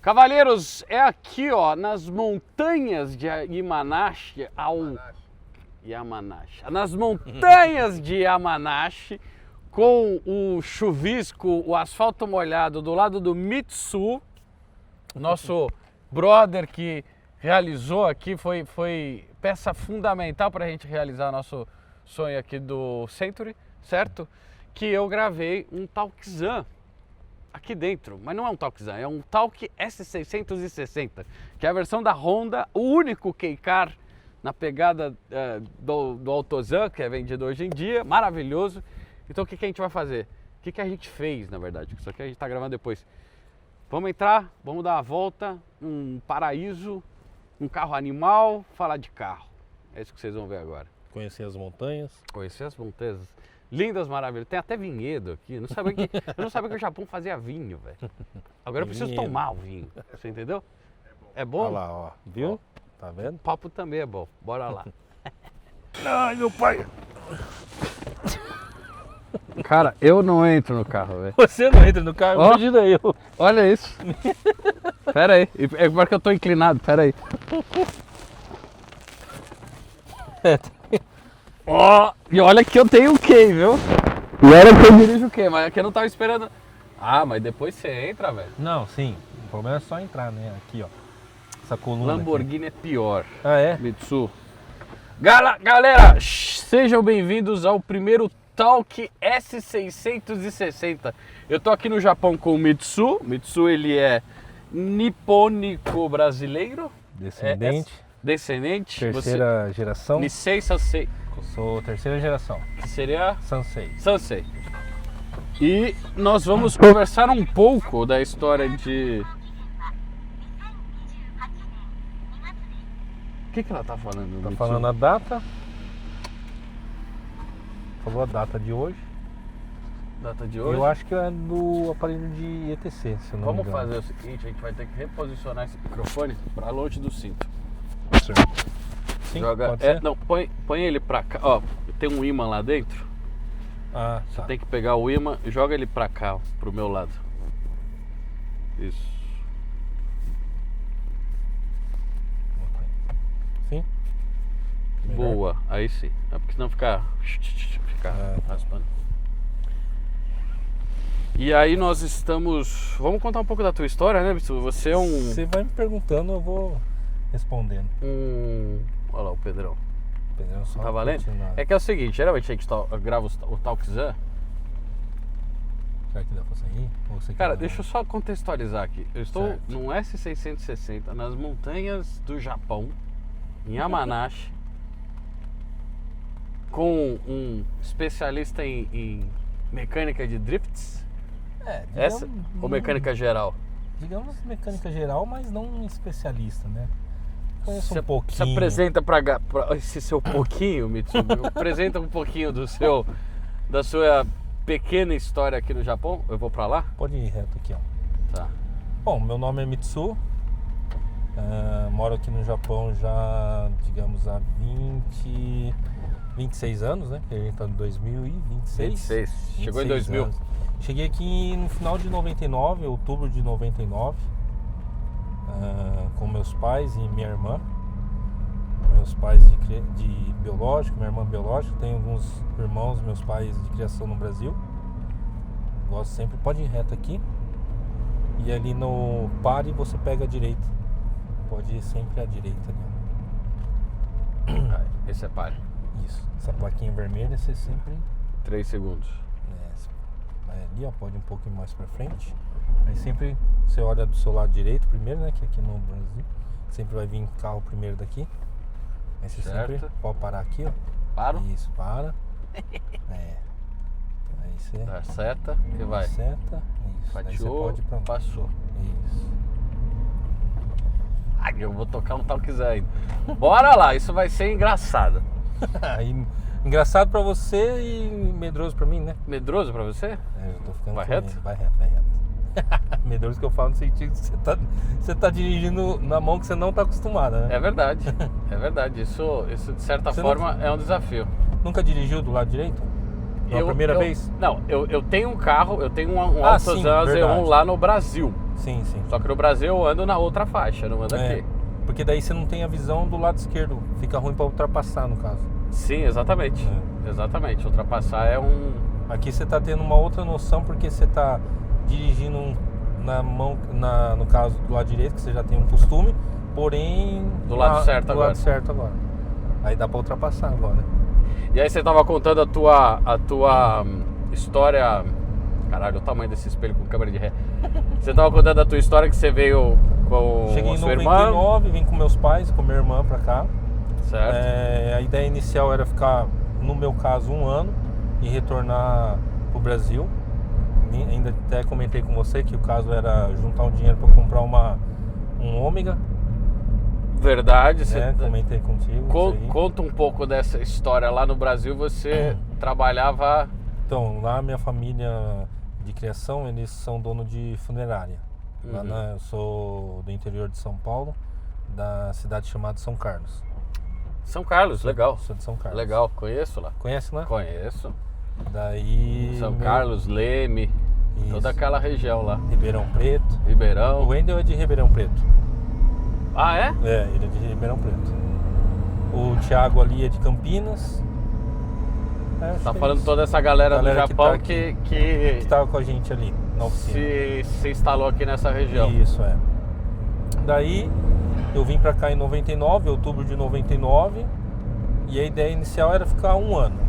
Cavaleiros, é aqui, ó, nas montanhas de Yamanashi, nas montanhas de Yamanashi, com o chuvisco, o asfalto molhado do lado do Mitsu, nosso brother que realizou aqui, foi peça fundamental para a gente realizar nosso sonho aqui do Century, certo? Que eu gravei um Talkzan aqui dentro, mas não é um Talkzan, é um Talk S660, que é a versão da Honda, o único Kei-Car na pegada do Autozan, que é vendido hoje em dia, maravilhoso. Então o que a gente vai fazer? O que a gente fez, na verdade? Isso aqui a gente está gravando depois. Vamos entrar, vamos dar uma volta, um paraíso, um carro animal, falar de carro. É isso que vocês vão ver agora. Conhecer as montanhas. Conhecer as montanhas. Lindas, maravilhas. Tem até vinhedo aqui. Eu não sabia que o Japão fazia vinho, velho. Agora eu preciso tomar o vinho. Você entendeu? É bom? Olha lá, ó. Viu? Ó. Tá vendo? O papo também é bom. Bora lá. Ai, meu pai. Cara, eu não entro no carro, velho. Você não entra no carro? Ó, imagina eu. Olha isso. Pera aí. É porque eu tô inclinado. Pera aí. Ó, e olha que eu tenho o quê, viu? E olha que eu dirijo o quê, mas aqui eu não tava esperando. Ah, mas depois você entra, velho. Não, sim. O problema é só entrar, né? Aqui, ó. Essa coluna Lamborghini aqui. é pior. Ah, é? Mitsu. Galera, sejam bem-vindos ao primeiro Talk S660. Eu tô aqui no Japão com o Mitsu. Mitsu, ele é nipônico brasileiro. Descendente. Descendente. Terceira geração. Nisei Sansei. Eu sou terceira geração. Que seria? Sansei. Sansei. E nós vamos conversar um pouco da história de... O que ela tá falando? Tá falando a data. Falou a data de hoje. Data de hoje? Eu acho que é do aparelho de ETC, se eu não me Vamos engano. fazer o seguinte, a gente vai ter que reposicionar esse microfone para longe do cinto. Certo. Sim, Joga, pode ser? não, põe ele pra cá, ó, tem um imã lá dentro. Ah, Você tá. tem que pegar o imã e joga ele pra cá, ó, pro meu lado. Isso. Sim? Melhor? Boa, aí sim. É porque senão fica tá. raspando. E aí nós estamos... Vamos contar um pouco da tua história, né, Bissu? Você é um... Você vai me perguntando, eu vou respondendo. Olha lá o Pedrão. Pedrão, só Tá valendo? continuar. É que é o seguinte, geralmente a gente grava o Talkzan. Será que dá pra sair? Ou você Cara, quer- deixa eu só contextualizar aqui. Eu estou Certo. num S660 nas montanhas do Japão, em Yamanashi, com um especialista em mecânica de drifts. É, digamos, Essa ou mecânica geral? Digamos mecânica geral, mas não um especialista, né? Conheço um Se pouquinho. apresenta pra esse seu pouquinho, Mitsu. Apresenta um pouquinho da sua pequena história aqui no Japão. Eu vou pra lá? Pode ir reto aqui, ó. Tá. Bom, meu nome é Mitsu. Moro aqui no Japão já, digamos, há 26 anos, né? A gente tá em 2026. 26. Chegou em 2000. anos. Cheguei aqui no final de 99, outubro de 99, com meus pais e minha irmã. Meus pais de biológico, minha irmã biológica. Tenho alguns irmãos, meus pais de criação no Brasil. Gosto sempre, pode ir reto aqui. E ali no pare você pega a direita. Pode ir sempre à direita ali. Esse é pare. Isso. Essa plaquinha vermelha você sempre 3 segundos. vai ali, ó, pode ir um pouquinho mais pra frente. Aí sempre você olha do seu lado direito primeiro, né? Que aqui no Brasil sempre vai vir carro primeiro daqui. Aí você Certo. sempre pode parar aqui, ó. Paro. Isso, para. Aí você Dá seta e vai. seta. Isso. Aí você Fatiou, pode ir pra lá. passou. Isso. Ai, eu vou tocar um Talkzan ainda. Bora lá, isso vai ser engraçado. Aí, engraçado pra você e medroso pra mim, né? Medroso pra você? Eu tô ficando Vai com reto? medo. Vai reto. Medroso que eu falo no sentido que você tá dirigindo na mão que você não tá acostumada, né? É verdade, é verdade. Isso de certa Você forma é um desafio. Nunca dirigiu do lado direito? Pela primeira vez? Não, eu tenho um carro, eu tenho um Ah, sim, Autozan verdade. Z1 lá no Brasil. Sim, sim. Só que no Brasil eu ando na outra faixa, não ando aqui. Porque daí você não tem a visão do lado esquerdo. Fica ruim para ultrapassar, no caso. Sim, exatamente. Exatamente. Ultrapassar é um... Aqui você tá tendo uma outra noção porque você tá dirigindo na mão, no caso do lado direito, que você já tem um costume, porém... Do lado certo agora. Do lado certo agora. Aí dá para ultrapassar agora. E aí você tava contando a tua história... Caralho, o tamanho desse espelho com câmera de ré. Você tava contando a tua história que você veio com Cheguei a em sua 99, irmã. vim com meus pais, com minha irmã pra cá. Certo. A ideia inicial era ficar, no meu caso, 1 ano e retornar pro Brasil. Ainda até comentei com você que o caso era juntar um dinheiro para comprar um Ômega. Verdade. Comentei contigo. Conta um pouco dessa história. Lá no Brasil você trabalhava... Então, lá minha família de criação, eles são dono de funerária. Lá eu sou do interior de São Paulo, da cidade chamada São Carlos. São Carlos, legal. Sou de São Carlos. Legal, conheço lá. Conhece lá? Conheço. Daí... São Carlos, Leme, toda aquela região lá. Ribeirão Preto. Ribeirão. O Wendel é de Ribeirão Preto. Ah, é? É, ele é de Ribeirão Preto. O Thiago ali é de Campinas. Tá falando toda essa galera do Japão que tava com a gente ali na oficina. Se instalou aqui nessa região. Isso, é. Daí eu vim pra cá em 99, outubro de 99, e a ideia inicial era ficar 1 ano.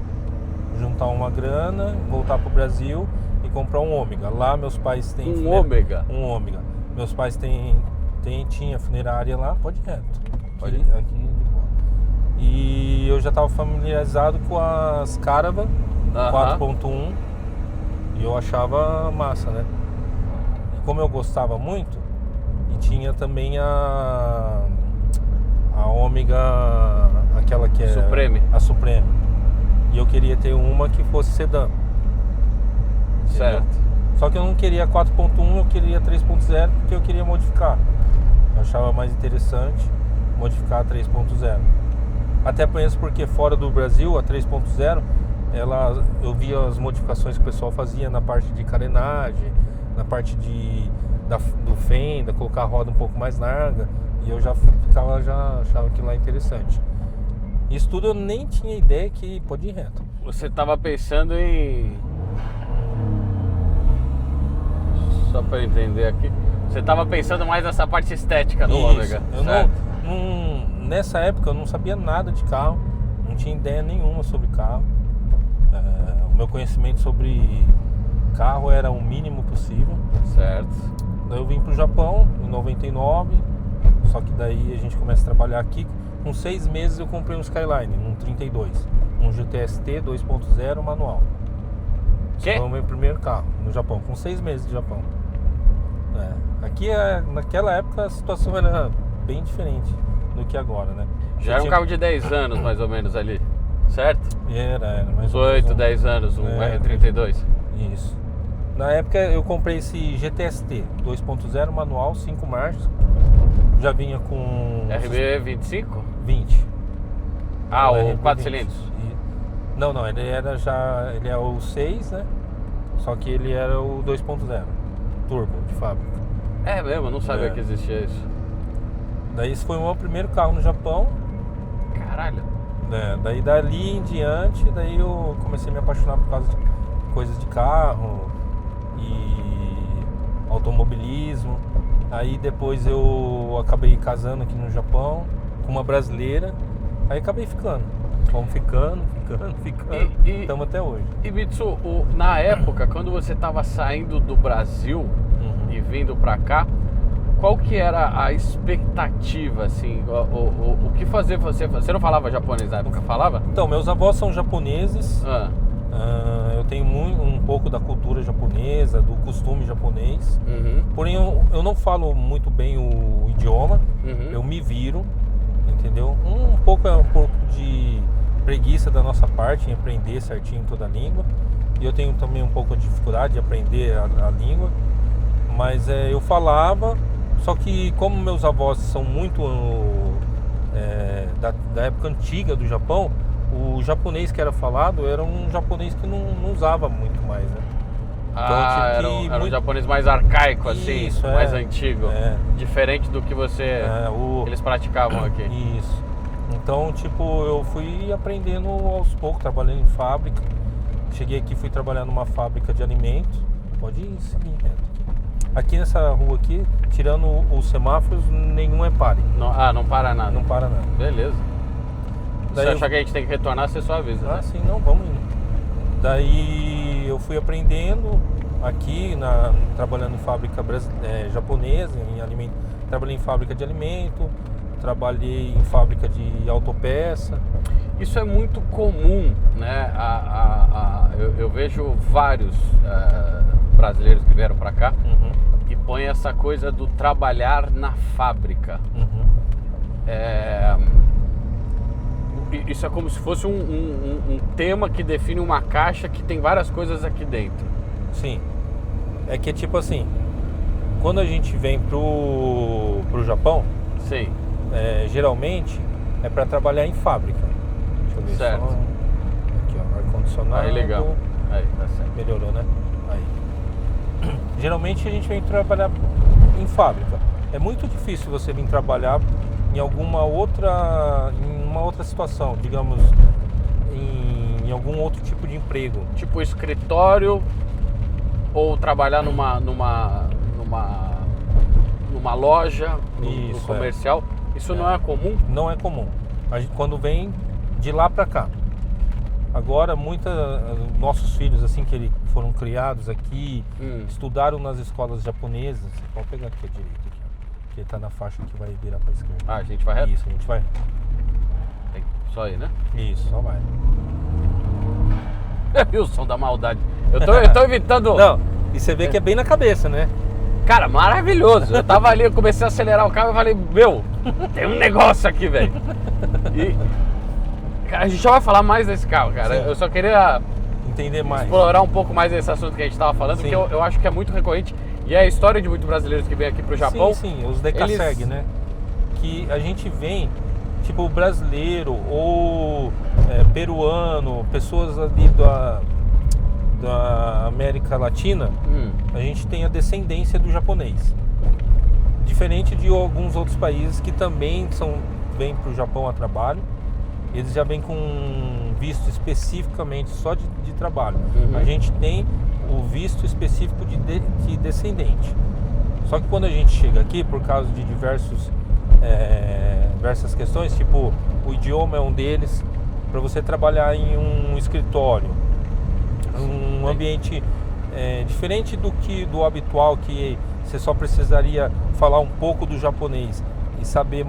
Juntar uma grana, voltar pro Brasil e comprar um Ômega. Lá meus pais têm... Ômega? Um Ômega. Meus pais tinha funerária lá, pode ir reto. Pode ir. Aqui de boa. E eu já estava familiarizado com as Caravan 4.1 e eu achava massa, né? E como eu gostava muito, e tinha também a Ômega, aquela que é Supreme. A Supreme. E eu queria ter uma que fosse sedã. Certo. Entendeu? Só que eu não queria 4.1, eu queria 3.0 porque eu queria modificar. Eu achava mais interessante modificar a 3.0. Até mesmo porque fora do Brasil, a 3.0, eu via as modificações que o pessoal fazia na parte de carenagem, na parte do fenda, colocar a roda um pouco mais larga, e eu já achava aquilo lá interessante. Isso tudo eu nem tinha ideia que podia ir reto. Você estava pensando em... Só para eu entender aqui. Você estava pensando mais nessa parte estética do Ômega. Nessa época eu não sabia nada de carro, não tinha ideia nenhuma sobre carro. O meu conhecimento sobre carro era o mínimo possível. Certo. Daí eu vim pro Japão em 99, só que daí a gente começa a trabalhar aqui. Com 6 meses eu comprei um Skyline, um 32, um GTST 2.0 manual. Esse foi o meu primeiro carro no Japão, com 6 meses de Japão. Aqui, naquela época, a situação era bem diferente do que agora, né? Já era um carro de 10 anos, mais ou menos, ali, certo? Era mais ou menos. 8, 10 anos, um R32. Isso. Na época eu comprei esse GTST 2.0 manual, 5 marchas. Já vinha com... RB 25? 20. Ah, o 4 cilindros? Não, ele é o 6, né? Só que ele era o 2.0 turbo de fábrica. É mesmo, eu não sabia que existia isso. Daí esse foi o meu primeiro carro no Japão. Caralho. Daí dali em diante, daí eu comecei a me apaixonar por causa de coisas de carro e automobilismo. Aí depois eu acabei casando aqui no Japão com uma brasileira. Aí acabei ficando. Fomos ficando. Estamos até hoje. E Mitsu, na época, quando você estava saindo do Brasil e vindo pra cá, qual que era a expectativa, assim? O que fazer você... Você não falava japonês na época, falava? Então, meus avós são japoneses. Eu tenho um pouco da cultura japonesa, do costume japonês. Porém, eu não falo muito bem o idioma. Eu me viro, entendeu? Um pouco de preguiça da nossa parte em aprender certinho toda a língua. E eu tenho também um pouco de dificuldade de aprender a língua. Mas eu falava, só que como meus avós são muito da época antiga do Japão, o japonês que era falado era um japonês que não usava muito mais, né? Então eu tive que era um japonês mais arcaico, assim, Isso, mais antigo. É. Diferente do que eles praticavam aqui. Isso. Então, tipo, eu fui aprendendo aos poucos, trabalhando em fábrica. Cheguei aqui, fui trabalhar numa fábrica de alimentos. Pode ir seguir reto aqui. Aqui nessa rua aqui, tirando os semáforos, nenhum é pare. Não para nada. Não para nada. Beleza. Se Daí você achar que a gente tem que retornar, você só avisa. Ah, né? sim, não, vamos indo. Daí eu fui aprendendo aqui, trabalhando em fábrica japonesa, em alimento. Trabalhei em fábrica de alimento, trabalhei em fábrica de autopeça. Isso é muito comum, né? Eu vejo vários brasileiros que vieram para cá e põem essa coisa do trabalhar na fábrica. Isso é como se fosse um tema que define uma caixa que tem várias coisas aqui dentro. Sim. É que tipo assim, quando a gente vem pro Japão, Sim. Geralmente é para trabalhar em fábrica. Deixa eu ver Certo. só. Aqui, ó, ar-condicionado. Aí, legal. Aí, tá certo. Melhorou, né? Aí. Geralmente a gente vem trabalhar em fábrica. É muito difícil você vir trabalhar em uma outra situação, digamos, em algum outro tipo de emprego. Tipo escritório ou trabalhar numa loja, no comercial. Isso não é comum? Não é comum. A gente, quando vem de lá pra cá. Agora, nossos filhos, assim, que eles foram criados aqui, estudaram nas escolas japonesas. Você pode pegar aqui a direita, aqui, ó, que ele tá na faixa que vai virar pra esquerda. Ah, a gente vai reto? Isso, a gente vai. Tem só aí, né? Isso, só vai. E o som da maldade. Eu tô evitando. Não, e você vê que é bem na cabeça, né? Cara, maravilhoso. Eu tava ali, eu comecei a acelerar o carro e falei, meu, tem um negócio aqui, velho. E cara, a gente já vai falar mais desse carro, cara. Sim. Eu só queria Entender mais. explorar um pouco mais desse assunto que a gente tava falando, Sim. porque eu acho que é muito recorrente. E é a história de muitos brasileiros que vêm aqui pro Japão. Sim, os DKSEG, né? Que a gente vem, tipo, brasileiro ou peruano, pessoas ali da América Latina, a gente tem a descendência do japonês. Diferente de alguns outros países que também vêm para o Japão a trabalho, eles já vêm com visto especificamente só de trabalho. A gente tem o visto específico de descendente. Só que quando a gente chega aqui, por causa de diversas questões, tipo, o idioma é um deles, para você trabalhar em um escritório, um ambiente diferente do habitual, que você só precisaria falar um pouco do japonês e saber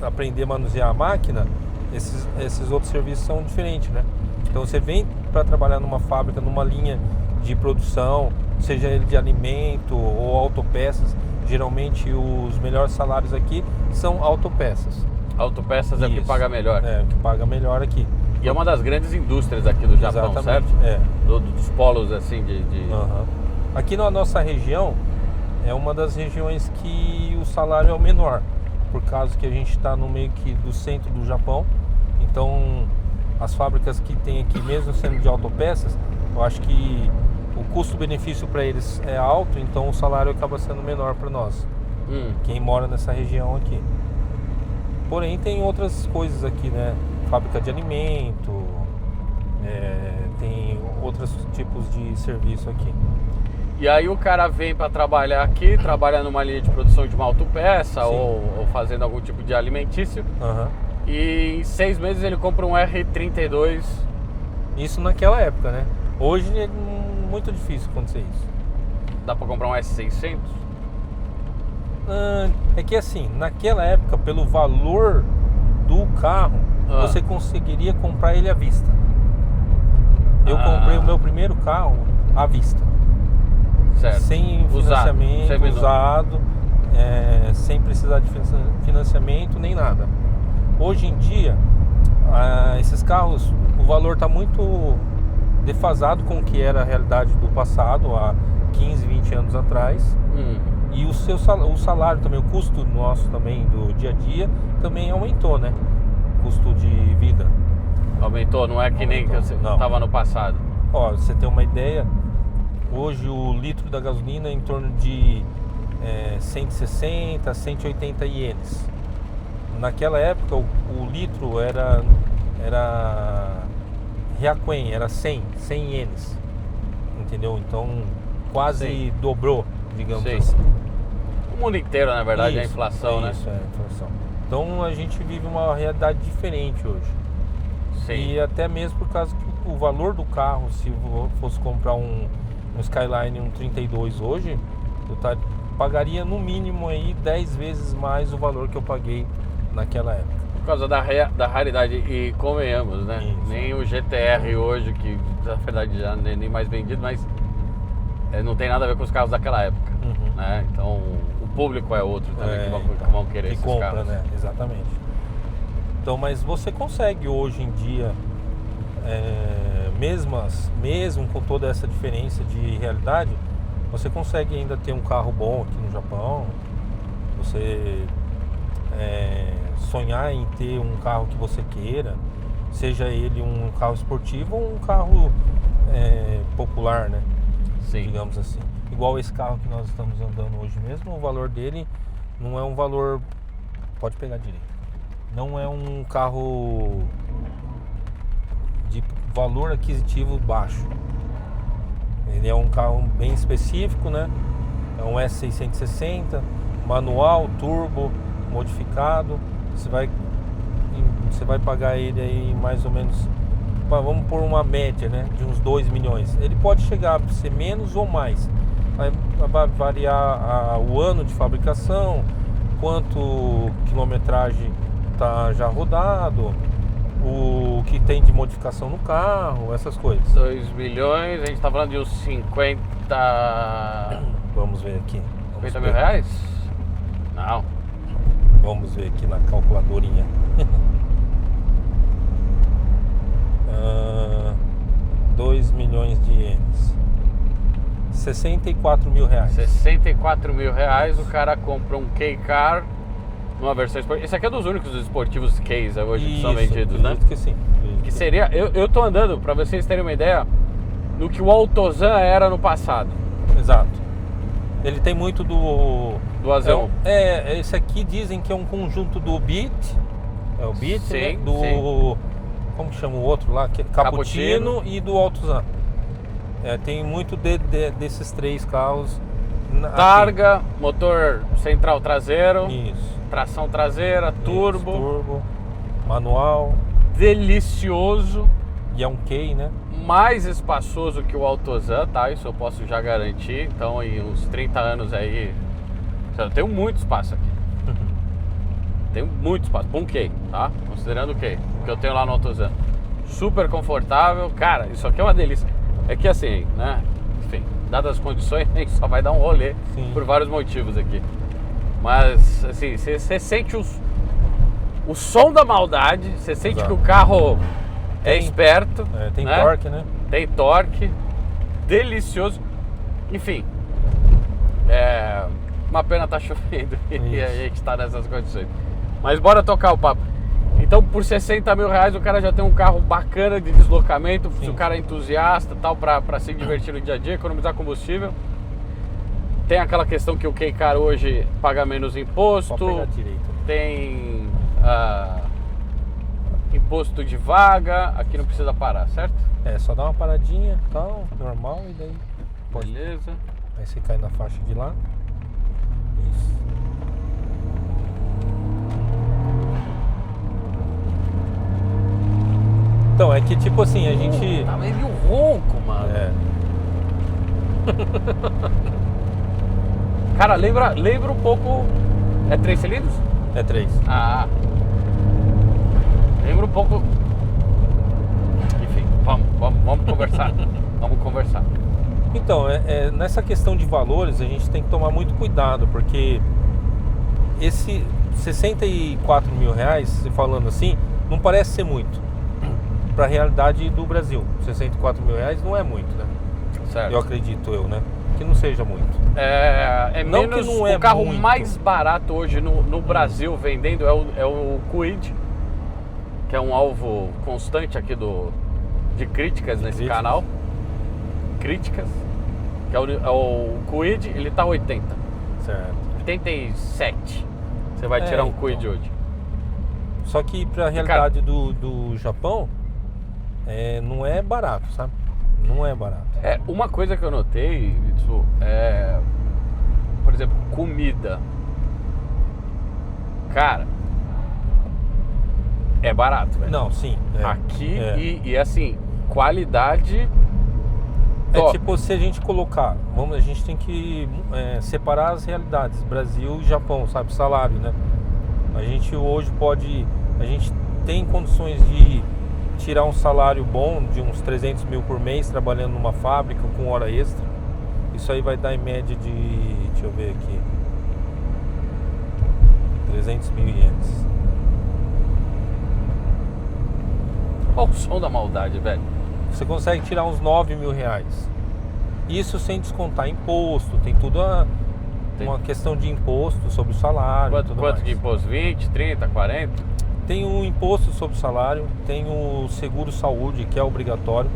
aprender a manusear a máquina. Esses outros serviços são diferentes, né? Então você vem para trabalhar numa fábrica, numa linha de produção, seja ele de alimento ou autopeças. Geralmente os melhores salários aqui são autopeças. Autopeças é o que paga melhor. É, o que paga melhor aqui. E é uma das grandes indústrias aqui do Japão, Exatamente, certo? Dos polos, assim, Aqui na nossa região, é uma das regiões que o salário é o menor, por causa que a gente está no meio que do centro do Japão. Então, as fábricas que tem aqui, mesmo sendo de autopeças, eu acho que o custo-benefício para eles é alto, então o salário acaba sendo menor para nós, quem mora nessa região aqui. Porém, tem outras coisas aqui, né? Fábrica de alimento, tem outros tipos de serviço aqui. E aí o cara vem para trabalhar aqui, trabalha numa linha de produção de uma autopeça ou fazendo algum tipo de alimentício. E em 6 meses ele compra um R32. Isso naquela época, né? Hoje é muito difícil acontecer isso. Dá para comprar um S600? É que assim, naquela época, pelo valor do carro, você conseguiria comprar ele à vista. Eu comprei o meu primeiro carro à vista. Certo. Sem financiamento, usado, sem precisar de financiamento nem nada. Hoje em dia, esses carros, o valor está muito defasado com o que era a realidade do passado, há 15, 20 anos atrás. E o salário também, o custo nosso também do dia a dia também aumentou, né? Custo de vida. Aumentou, não é que nem que você estava no passado. Ó, você tem uma ideia, Hoje o litro da gasolina é em torno de 160, 180 ienes. Naquela época o litro era Ryakuen, era 100 ienes, entendeu? Então quase Sim. dobrou, digamos Sim. assim. O mundo inteiro, na verdade, é a Isso, inflação, né? Isso, é a inflação. Então a gente vive uma realidade diferente hoje. Sim. E até mesmo por causa que o valor do carro, se eu fosse comprar um Skyline, um 32 hoje, eu pagaria no mínimo aí 10 vezes mais o valor que eu paguei naquela época. Por causa da raridade, e convenhamos, né? Isso. Nem o GTR hoje, que na verdade já não é nem mais vendido, mas não tem nada a ver com os carros daquela época, Uhum. né? Então o público é outro também que vão querer que esses compra, carros. né? Exatamente. Então, mas você consegue hoje em dia, mesmo com toda essa diferença de realidade, você consegue ainda ter um carro bom aqui no Japão. Você sonhar em ter um carro que você queira, seja ele um carro esportivo ou um carro popular, né? Sim. Digamos assim. Igual esse carro que nós estamos andando hoje mesmo, o valor dele não é um valor... Pode pegar direito. Não é um carro de valor aquisitivo baixo. Ele é um carro bem específico, né? É um S660, manual, turbo, modificado. Você vai pagar ele aí mais ou menos, vamos pôr uma média, né, de uns 2 milhões. Ele pode chegar a ser menos ou mais. Vai variar o ano de fabricação, quanto quilometragem tá já rodado, o que tem de modificação no carro, essas coisas. 2 milhões, a gente tá falando de uns 50... Vamos ver aqui. 50 mil reais? Não. Vamos ver aqui na calculadorinha. 2 milhões de ienes. 64 mil reais. 64 mil reais, o cara compra um K-Car numa versão esportiva. Esse aqui é dos únicos esportivos Ks hoje que são vendidos, né? Que sim. Que seria, eu tô andando, pra vocês terem uma ideia, no que o Altozan era no passado. Exato. Ele tem muito do Azão. Esse aqui dizem que é um conjunto do Beat. É o Beat, Sim, né? sim. Como que chama o outro lá? Cappuccino e do Altozan. Tem muito desses três carros. Targa, motor central traseiro. Isso. Tração traseira, turbo. Isso, turbo, manual. Delicioso. E é um K, né? Mais espaçoso que o Altozan, tá? Isso eu posso já garantir. Então, aí uns 30 anos aí, eu tenho muito espaço aqui. Tenho muito espaço, um K, tá? Considerando o K, que eu tenho lá no Altozan. Super confortável. Cara, isso aqui é uma delícia. É que assim, né? Enfim, dadas as condições, a gente só vai dar um rolê. Sim. Por vários motivos aqui. Mas, assim, você sente o som da maldade, você sente que o carro é esperto. Tem, né? Torque, né? Tem torque, delicioso. Enfim, uma pena tá chovendo e a gente tá nessas condições. Mas bora tocar o papo. Então, por 60 mil reais, o cara já tem um carro bacana de deslocamento. Sim. Se o cara é entusiasta, tal, pra se divertir no dia a dia, economizar combustível. Tem aquela questão que o K-Car hoje paga menos imposto. Pode pegar direito. Tem imposto de vaga. Aqui não precisa parar, certo? Só dá uma paradinha, tal, normal, e daí pode. Beleza. Aí você cai na faixa de lá. Isso. Então, é que tipo assim, a gente... Tá meio ronco, mano. Cara, lembra um pouco... É 3 cilindros? É 3. Ah. Lembra um pouco... Enfim, vamos conversar. Vamos conversar. Então, nessa questão de valores, a gente tem que tomar muito cuidado, porque esse 64 mil reais, se falando assim, não parece ser muito para a realidade do Brasil. 64 mil reais não é muito, né? Certo. Eu acredito, né? Que não seja muito. Não menos que não é o carro muito. Mais barato hoje no Brasil vendendo é o Kwid, que é um alvo constante aqui de críticas nesse canal. Críticas. que é o Kwid, ele tá 80. Certo. 87. Você vai tirar um Kwid hoje. Só que pra realidade do Japão, não é barato, sabe? Não é barato. Uma coisa que eu notei, Mitsu, por exemplo, comida. Cara, é barato, velho. Não, sim. Aqui e assim, qualidade É top. tipo, se a gente colocar, a gente tem que separar as realidades, Brasil e Japão, sabe? Salário, né? A gente hoje a gente tem condições de tirar um salário bom de uns 300 mil por mês trabalhando numa fábrica com hora extra. Isso aí vai dar em média de, deixa eu ver aqui, 300 mil ienes. Olha o som da maldade, velho. Você consegue tirar uns 9 mil reais. Isso sem descontar imposto, tem tudo uma questão de imposto sobre o salário. Quanto de imposto? 20, 30, 40? Tem o imposto sobre o salário, tem o seguro saúde, que é obrigatório,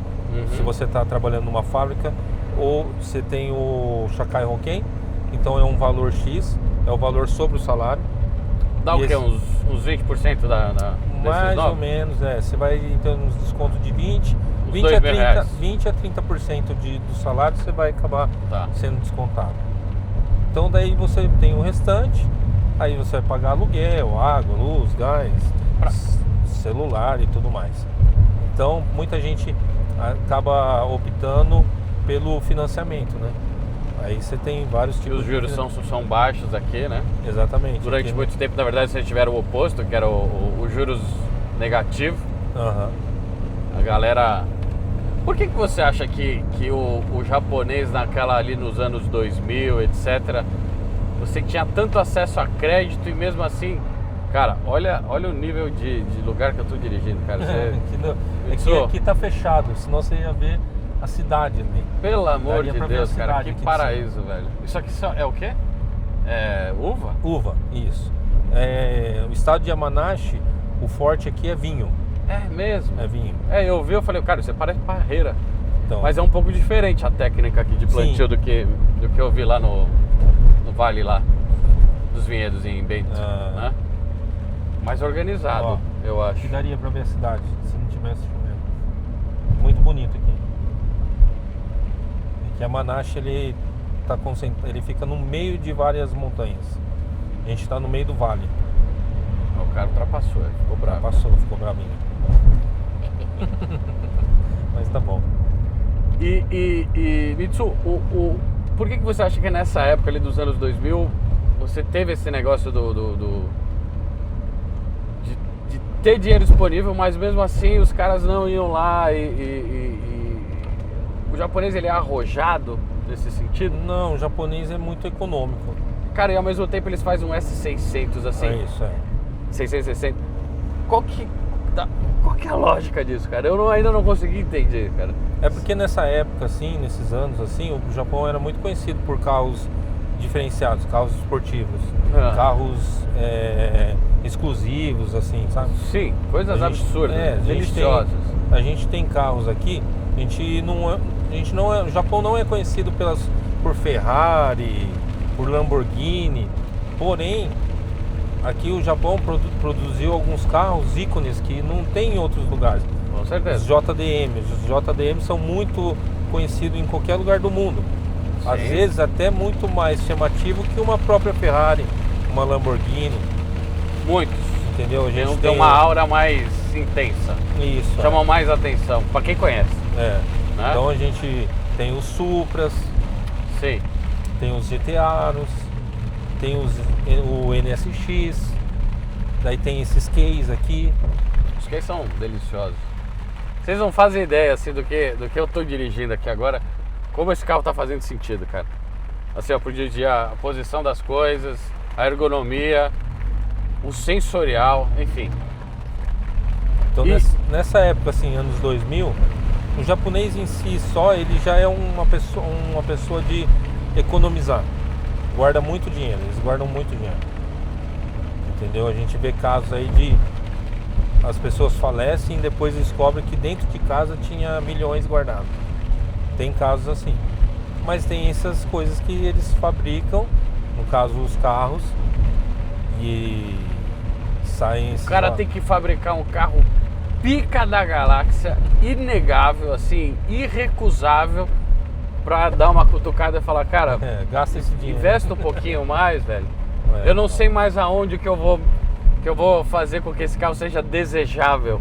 se você está trabalhando numa fábrica, ou você tem o Sakai Hoken, então é um valor X, é o valor sobre o salário. Dá o quê? Uns 20% mais ou menos, você vai ter uns descontos de 20 a 30% do salário você vai acabar sendo descontado. Então daí você tem o restante, aí você vai pagar aluguel, água, luz, gás, celular e tudo mais. Então muita gente acaba optando pelo financiamento, né? Aí você tem vários tipos de... E os juros são baixos aqui, né? Exatamente. Durante muito tempo, na verdade, vocês tiveram o oposto, que era o juros negativo. A galera... Por que você acha que o japonês ali nos anos 2000, etc., você tinha tanto acesso a crédito e mesmo assim... Cara, olha o nível de lugar que eu tô dirigindo, cara. Aqui tá fechado, senão você ia ver a cidade ali. Pelo amor de Deus, cara, que paraíso, velho. Isso aqui é o quê? É uva? Uva, isso. O estado de Yamanashi, o forte aqui é vinho. É mesmo? É vinho. Eu vi, eu falei, cara, isso parece parreira. Então, mas é um pouco diferente a técnica aqui de plantio do que eu vi lá no vale lá, dos vinhedos em Bento, né? Mais organizado, eu acho. Que daria pra ver a cidade, se não tivesse chovendo. Muito bonito aqui. Aqui Yamanashi, ele fica no meio de várias montanhas. A gente tá no meio do vale. O cara ultrapassou, ficou bravo. Ficou bravinho. Mas tá bom. E Mitsu, por que você acha que nessa época ali dos anos 2000 você teve esse negócio de ter dinheiro disponível, mas mesmo assim os caras não iam lá o japonês, ele é arrojado nesse sentido? Não, o japonês é muito econômico. Cara, e ao mesmo tempo eles fazem um S600 assim. É isso, 660. Qual que é a lógica disso, cara? Eu ainda não consegui entender, cara. É porque nessa época, assim, nesses anos, assim, o Japão era muito conhecido por carros diferenciados, carros esportivos, carros exclusivos, assim, sabe? Sim, coisas absurdas, deliciosas. A gente tem carros aqui, o Japão não é conhecido por Ferrari, por Lamborghini, porém aqui o Japão produziu alguns carros ícones que não tem em outros lugares. Com certeza. Os JDM são muito conhecidos em qualquer lugar do mundo. Sim. Às vezes até muito mais chamativo que uma própria Ferrari, uma Lamborghini. Muitos. Entendeu? A gente tem uma aura mais intensa. Isso. Chama mais atenção, pra quem conhece. Né? Então a gente tem os Supras. Sim. Tem os GTAs, tem o NSX, daí tem esses Ks aqui. Os Ks são deliciosos. Vocês não fazem ideia assim do que eu tô dirigindo aqui agora, como esse carro tá fazendo sentido, cara. Assim, pro dia a dia, a posição das coisas, a ergonomia, o sensorial, enfim. Então nessa época, assim, anos 2000, o japonês em si só, ele já é uma pessoa de economizar. Guarda muito dinheiro, eles guardam muito dinheiro. Entendeu? A gente vê casos aí de as pessoas falecem e depois descobrem que dentro de casa tinha milhões guardados. Tem casos assim. Mas tem essas coisas que eles fabricam, no caso os carros, e saem... O cara tem que fabricar um carro pica da galáxia, inegável, assim, irrecusável, pra dar uma cutucada e falar, cara, gasta esse dinheiro. investa um pouquinho mais, velho. Eu não sei mais aonde que eu vou fazer com que esse carro seja desejável.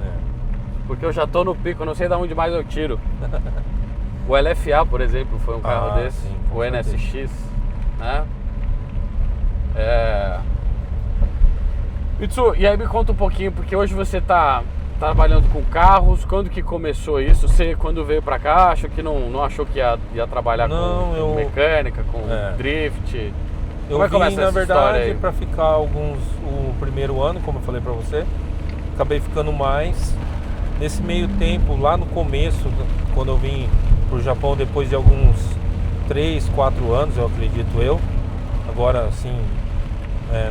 Porque eu já tô no pico, não sei de onde mais eu tiro. O LFA, por exemplo, foi um carro desse. Sim, o NSX, né? Mitsu, e aí me conta um pouquinho, porque hoje você tá trabalhando com carros. Quando que começou isso? Você, quando veio pra cá, achou que não achou que ia trabalhar com mecânica, com drift? Eu vim, na verdade, para ficar o primeiro ano, como eu falei para você. Acabei ficando mais. Nesse meio tempo, lá no começo, quando eu vim pro Japão, depois de alguns 3, 4 anos, eu acredito eu. Agora, assim,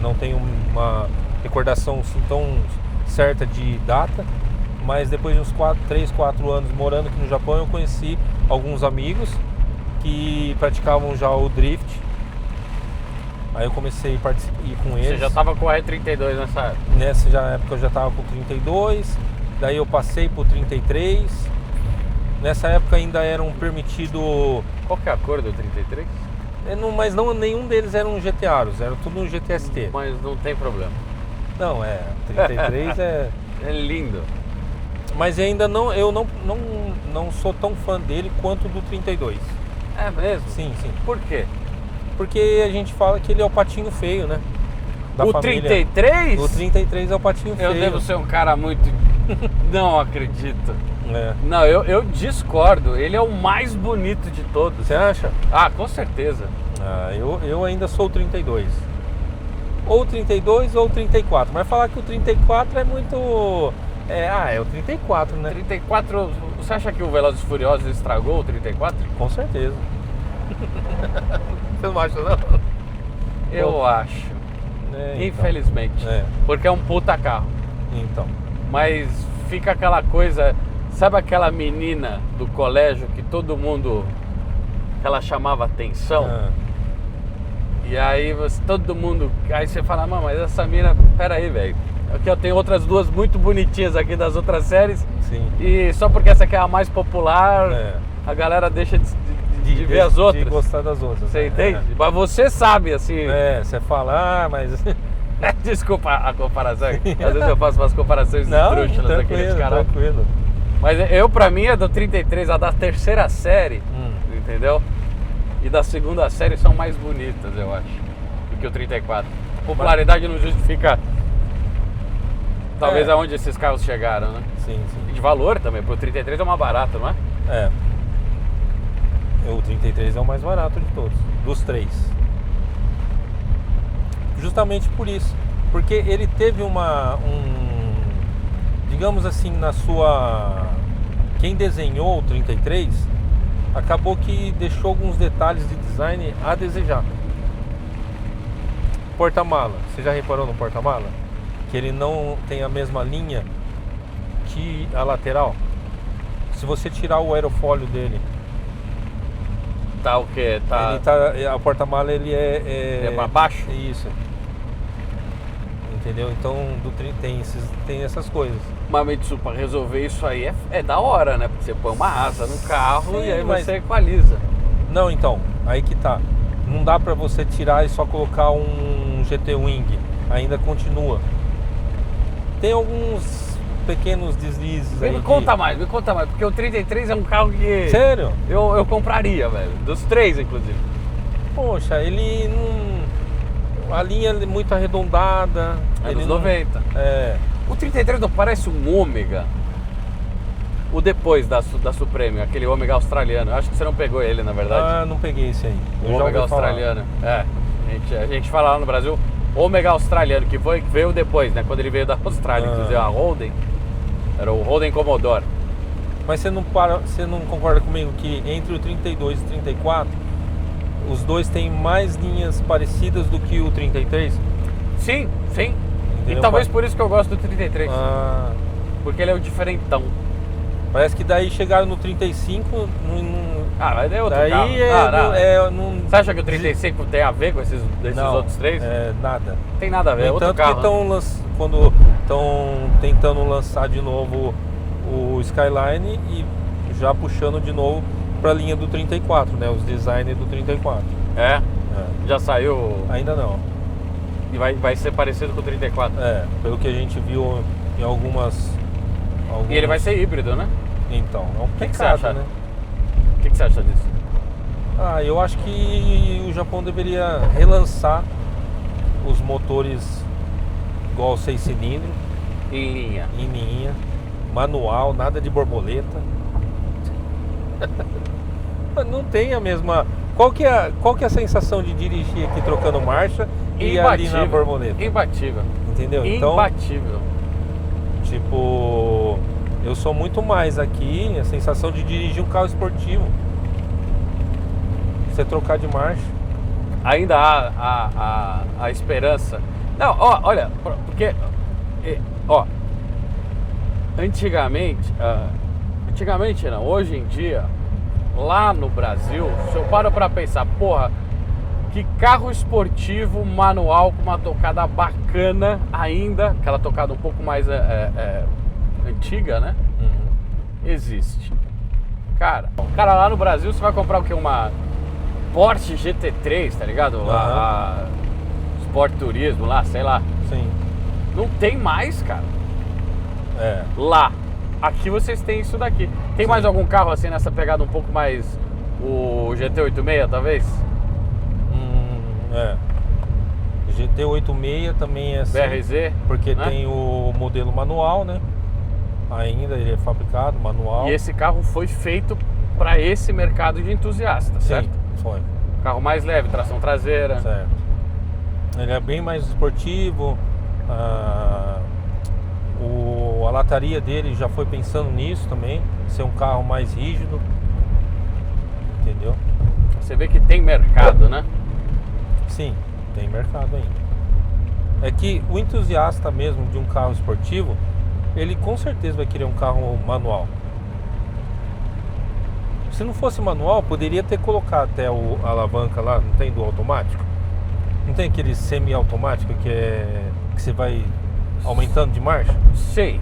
não tenho uma recordação assim, tão certa de data. Mas depois de uns 3, 4 anos morando aqui no Japão, eu conheci alguns amigos que praticavam já o drift. Aí eu comecei a ir com eles. Você já estava com o R32 nessa época? Nessa época eu já estava com o 32, daí eu passei pro 33. Nessa época ainda eram permitido... Qual que é a cor do 33? Mas nenhum deles eram GT-Aros, era tudo um GTST. Mas não tem problema. Não, 33 é lindo. Mas ainda eu não sou tão fã dele quanto do 32. É mesmo? Sim. Por quê? Porque a gente fala que ele é o patinho feio, né? Da o família. 33? O 33 é o patinho feio. Eu devo ser um cara muito... Não acredito. É. Não, eu discordo. Ele é o mais bonito de todos. Você acha? Ah, com certeza. Eu ainda sou o 32. Ou 32 ou 34. Mas falar que o 34 é muito... é o 34, né? 34... Você acha que o Velozes e Furiosos estragou o 34? Com certeza. Você não acha, não? Eu acho. Então. Infelizmente. Porque é um puta carro. Então. Mas fica aquela coisa... Sabe aquela menina do colégio que todo mundo... Que ela chamava atenção? E aí todo mundo... Aí você fala, mas essa menina... Pera aí, velho. Aqui eu tenho outras duas muito bonitinhas aqui das outras séries. Sim. E só porque essa aqui é a mais popular... A galera deixa de ver as outras. De gostar das outras. Você entende? Mas você sabe, assim... Você fala, mas... Desculpa a comparação. Às vezes eu faço umas comparações esdrúxulas aqui nesse canal. Tranquilo. Mas pra mim, a do 33, a da terceira série, entendeu? E da segunda série são mais bonitas, eu acho, do que o 34. A popularidade não justifica, talvez, aonde esses carros chegaram, né? Sim. E de valor também, porque o 33 é mais barato, não é? O 33 é o mais barato de todos, dos três. Justamente por isso. Porque ele teve digamos assim, quem desenhou o 33 acabou que deixou alguns detalhes de design a desejar. Porta-mala, você já reparou no porta-mala? Que ele não tem a mesma linha que a lateral. Se você tirar o aerofólio dele, tá o quê? a porta-mala ele é para baixo? Isso. Entendeu? Então tem essas coisas. Mas para resolver isso aí é da hora, né? Porque você põe uma asa no carro e aí mas... você equaliza. Não, então, aí que tá. Não dá pra você tirar e só colocar um GT Wing. Ainda continua. Tem alguns pequenos deslizes aí. Me conta mais, porque o 33 é um carro que... Sério? Eu compraria, velho. Dos três, inclusive. Poxa, ele não... A linha é muito arredondada. É dos 90. O 33 não parece um Ômega? O depois da Supreme, aquele Ômega australiano. Eu acho que você não pegou ele, na verdade. Não peguei esse aí. O Ômega australiano. A gente fala lá no Brasil Ômega australiano, que veio depois, né? Quando ele veio da Austrália, inclusive a Holden. Era o Holden Commodore. Mas você não concorda comigo que entre o 32 e o 34 os dois têm mais linhas parecidas do que o 33? Sim. Entendeu? E talvez por isso que eu gosto do 33. Ah. Porque ele é o diferentão. Parece que daí chegaram no 35, Ah, mas é outro daí carro. Você acha que o 35 tem a ver com esses outros três? Nada. Tem nada a ver, é No outro entanto carro. quando estão tentando lançar de novo o Skyline e já puxando de novo para a linha do 34, né? Os designs do 34. É? Já saiu Ainda não. e vai ser parecido com o 34. Pelo que a gente viu em algumas... E ele vai ser híbrido, né? Então, é um que você pecado, acha? né? O que você acha disso? Eu acho que o Japão deveria relançar os motores igual 6 cilindros, Em linha. em linha, manual, nada de borboleta. Não tem a mesma... Qual que é a sensação de dirigir aqui trocando marcha e ali na borboleta? Imbatível. Entendeu? Então, Imbatível. tipo, eu sou muito mais aqui a sensação de dirigir um carro esportivo. Você trocar de marcha. Ainda há a esperança. Não, olha, porque antigamente não, hoje em dia, lá no Brasil, se eu paro pra pensar, porra, que carro esportivo manual com uma tocada bacana ainda, aquela tocada um pouco mais antiga, né? Existe. Cara, lá no Brasil você vai comprar o quê? Uma Porsche GT3, tá ligado? A Sport Turismo lá, sei lá. Sim. Não tem mais, cara. Lá. Aqui vocês têm isso daqui. Tem mais algum carro assim nessa pegada um pouco mais... O GT86, talvez? GT86 também é assim. BRZ? Porque né? tem o modelo manual, né? Ainda ele é fabricado manual. E esse carro foi feito para esse mercado de entusiastas, certo? Sim, foi. Carro mais leve, tração traseira. Certo. Ele é bem mais esportivo. A lataria dele já foi pensando nisso também. Ser um carro mais rígido. Entendeu? Você vê que tem mercado, né? Sim, tem mercado ainda. É que o entusiasta mesmo de um carro esportivo, ele com certeza vai querer um carro manual. Se não fosse manual, poderia ter colocado até a alavanca lá, não tem do automático? Não tem aquele semi-automático que você vai aumentando de marcha? Sei.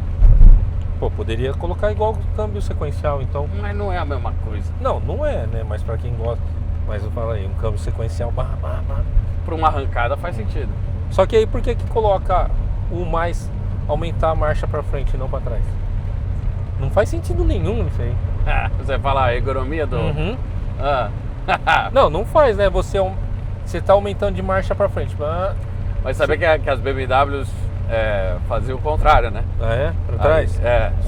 Pô, poderia colocar igual o câmbio sequencial, então. Mas não é a mesma coisa. Não é, né? Mas pra quem gosta. Mas eu falo aí, um câmbio sequencial. Para uma arrancada faz sentido. Só que aí por que coloca o mais aumentar a marcha pra frente e não pra trás? Não faz sentido nenhum isso aí. Você fala a ergonomia do... Não faz, né? Você tá aumentando de marcha pra frente. Mas saber que as BMWs faziam o contrário, né? Pra trás?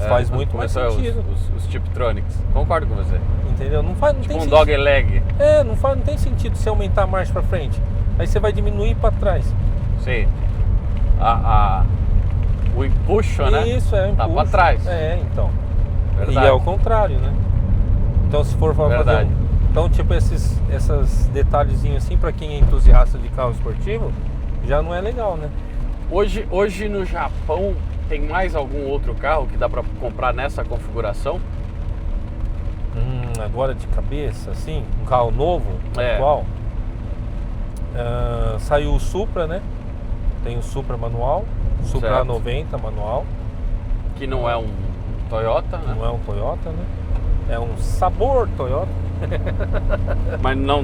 Faz muito mais sentido. Os Tiptronics. Concordo com você. Entendeu? Não tem tipo um sentido. dog leg. Não tem sentido você aumentar a marcha pra frente. Aí você vai diminuir pra trás. Sim. O empuxo, né? Isso, o tá empuxo. Pra trás. Então. Verdade. E é o contrário, né? Então se for fazer então tipo esses detalhezinhos assim pra quem é entusiasta de carro esportivo, já não é legal, né? Hoje no Japão tem mais algum outro carro que dá pra comprar nessa configuração? Agora de cabeça, assim, um carro novo, igual. Saiu o Supra, né? Tem o Supra manual, Supra 90 manual. Que não é um Toyota, né? Não é um Toyota, né? É um sabor Toyota. Mas não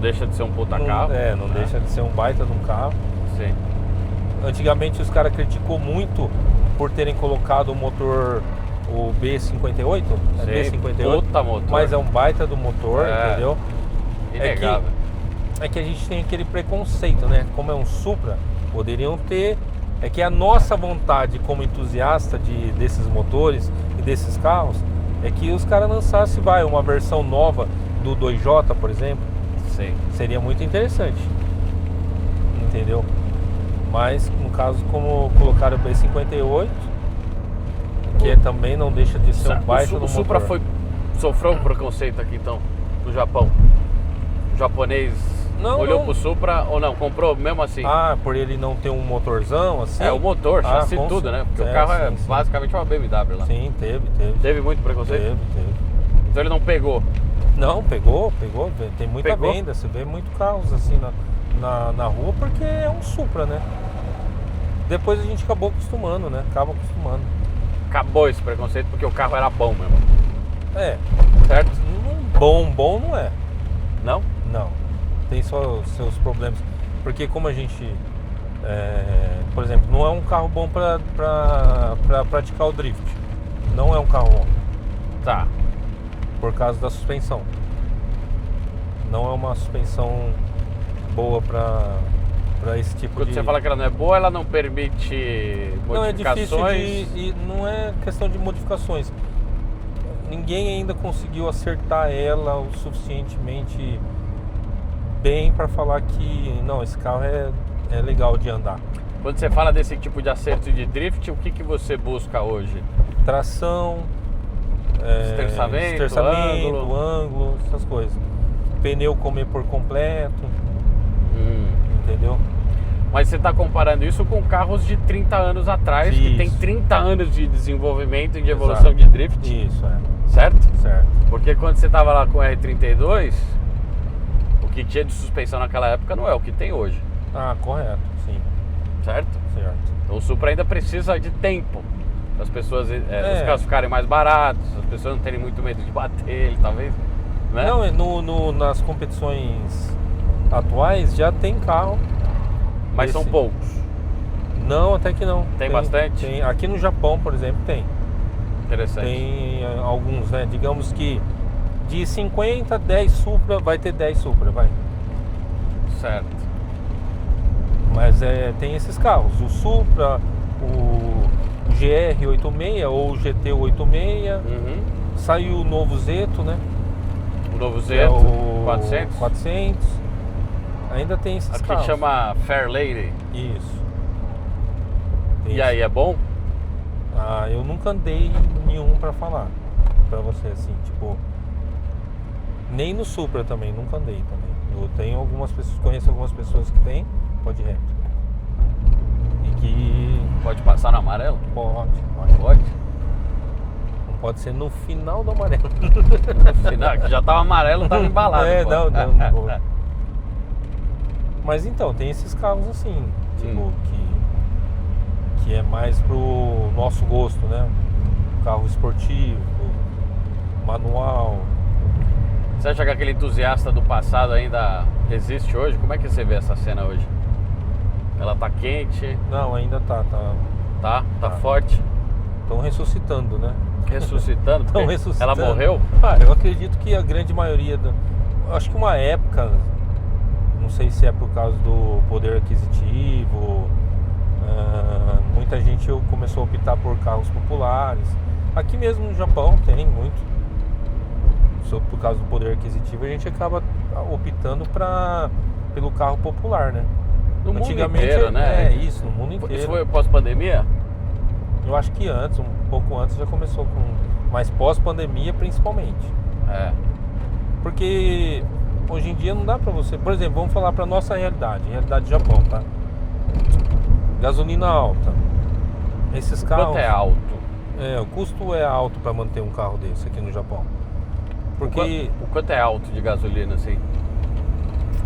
deixa de ser um puta carro. Não deixa de ser um baita de um carro. Sim. Antigamente os caras criticou muito por terem colocado o motor, o B58. B58. Puta motor. Mas é um baita do motor, entendeu? Inegável. É que a gente tem aquele preconceito, né? Como é um Supra, poderiam ter... É que a nossa vontade como entusiasta desses motores e desses carros é que os caras lançassem uma versão nova do 2J, por exemplo. Sim. Seria muito interessante. Entendeu? Mas no caso, como colocaram o B58, que também não deixa de ser um baita no motor. O Supra sofreu um preconceito aqui então, no Japão. O japonês Não, Olhou não. pro Supra ou não? Comprou mesmo assim? Ah, por ele não ter um motorzão assim? É, o motor, chassi com tudo, né? Porque o sim, carro é sim. basicamente uma BMW lá. Sim, teve. Teve muito preconceito? Teve. Então ele não pegou. Não, pegou. Tem muita Pegou? venda. Você vê muito carros assim na rua porque é um Supra, né? Depois a gente acabou acostumando, né? Acaba acostumando. Acabou esse preconceito porque o carro era bom mesmo. É. Certo? Bom não é. Não? Não. Tem só os seus problemas. Porque como a gente... por exemplo, não é um carro bom pra praticar o drift. Não é um carro bom. Tá. Por causa da suspensão. Não é uma suspensão boa pra esse tipo Quando de... você fala que ela não é boa, ela não permite Não, é modificações. difícil não é questão de modificações. Ninguém ainda conseguiu acertar ela o suficientemente bem para falar que não, esse carro é legal de andar. Quando você fala desse tipo de acerto de drift, o que você busca hoje? Tração, Esterçamento, ângulo, essas coisas. Pneu comer por completo, entendeu? Mas você está comparando isso com carros de 30 anos atrás, que tem 30 anos de desenvolvimento e de evolução de drift. Isso, é. Certo? Certo. Porque quando você estava lá com o R32, o que tinha de suspensão naquela época não é o que tem hoje. Ah, correto, sim. Certo? Certo. Então o Supra ainda precisa de tempo. As pessoas, os carros ficarem mais baratos, as pessoas não terem muito medo de bater ele, talvez. Né? Não, nas competições atuais já tem carro. Mas são poucos. Não, até que não. Tem bastante? Tem. Aqui no Japão, por exemplo, tem. Interessante. Tem alguns, né? Digamos que de 50, 10 Supra, vai ter 10 Supra, vai. Certo. Mas tem esses carros. O Supra, o GR86 ou o GT86. Saiu o novo Zeto, né? O novo Que Zeto, é o 400. 400. Ainda tem esses Aqui carros. chama Fairlady. Isso. E aí, é bom? Ah, eu nunca andei nenhum pra falar pra você, assim, tipo... Nem no Supra também, nunca andei também. Eu tenho algumas pessoas, conheço algumas pessoas que tem, pode ir reto. E que... Pode passar no amarelo? Pode. Pode. Não pode ser no final do amarelo. No final, que já tava amarelo, tava embalado. Pô. Não vou. Mas então, tem esses carros assim, tipo, que é mais pro nosso gosto, né? Carro esportivo, manual. Você acha que aquele entusiasta do passado ainda existe hoje? Como é que você vê essa cena hoje? Ela tá quente? Não, ainda tá. Tá forte? Estão ressuscitando, né? Ressuscitando? Estão ressuscitando. Ela morreu? Eu acredito que a grande maioria acho que uma época, não sei se é por causa do poder aquisitivo, muita gente começou a optar por carros populares. Aqui mesmo no Japão tem muito. Por causa do poder aquisitivo, a gente acaba optando pelo carro popular, né? No mundo inteiro, né? Isso, no mundo inteiro. Isso foi pós-pandemia? Eu acho que antes, um pouco antes já começou mas pós-pandemia principalmente. Porque hoje em dia não dá pra você... Por exemplo, vamos falar pra nossa realidade do Japão, tá? Gasolina alta. Esses carros... Quanto é alto? O custo é alto pra manter um carro desse aqui no Japão. Porque... O quanto é alto de gasolina, assim?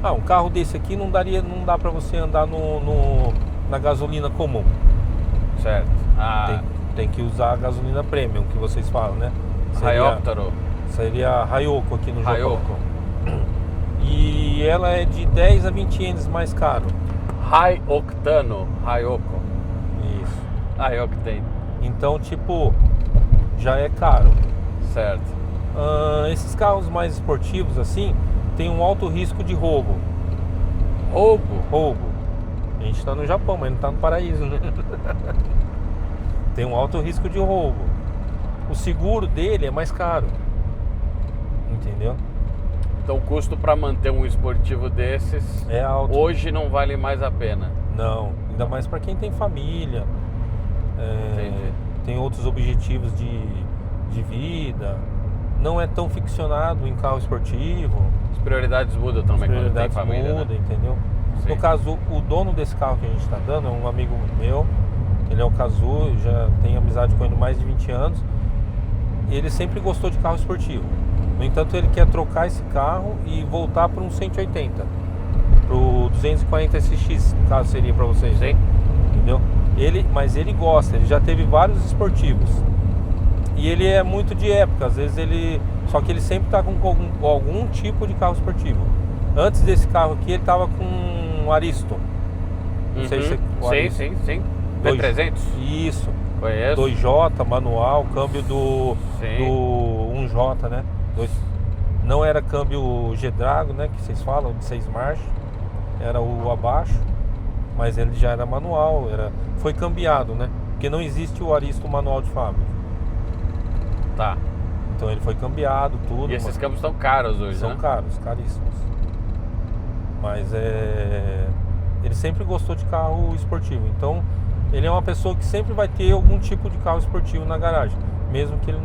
Um carro desse aqui não dá pra você andar na gasolina comum. Certo. Tem que usar a gasolina premium, que vocês falam, né? Seria Hayoko aqui no Japão. E ela é de 10 a 20 ienes mais caro. High Octano, Hayoko. Isso. High Octane. Então, tipo, já é caro. Certo. Esses carros mais esportivos, assim, tem um alto risco de roubo. Roubo? A gente tá no Japão, mas não tá no paraíso, né? Tem um alto risco de roubo. O seguro dele é mais caro. Entendeu? Então o custo para manter um esportivo desses é alto. Hoje não vale mais a pena. Não, ainda mais para quem tem família, tem outros objetivos de vida, não é tão ficcionado em carro esportivo. As prioridades mudam também quando tem prioridades família, mudam, né? entendeu? Sim. No caso, o dono desse carro que a gente está dando é um amigo meu. Ele é o Cazu, eu já tenho amizade com ele há mais de 20 anos. E ele sempre gostou de carro esportivo. No entanto, ele quer trocar esse carro e voltar para um 180, para o 240 SX, no caso seria para vocês. Sim. Entendeu? Mas ele gosta, ele já teve vários esportivos. E ele é muito de época, às vezes só que ele sempre está com algum tipo de carro esportivo. Antes desse carro aqui, ele estava com um Aristo. Não sei se o Aristo. Sim. V300? Isso. Conheço. 2J, manual, câmbio do Sim. 1J, né? Não era câmbio G-Drago, né? Que vocês falam, de 6 marchas. Era o abaixo. Mas ele já era manual, foi cambiado, né? Porque não existe o Aristo manual de fábrica. Tá. Então ele foi cambiado, tudo. E esses câmbios estão caros hoje, São né? caros, caríssimos. Mas ele sempre gostou de carro esportivo. Então ele é uma pessoa que sempre vai ter algum tipo de carro esportivo na garagem, mesmo que ele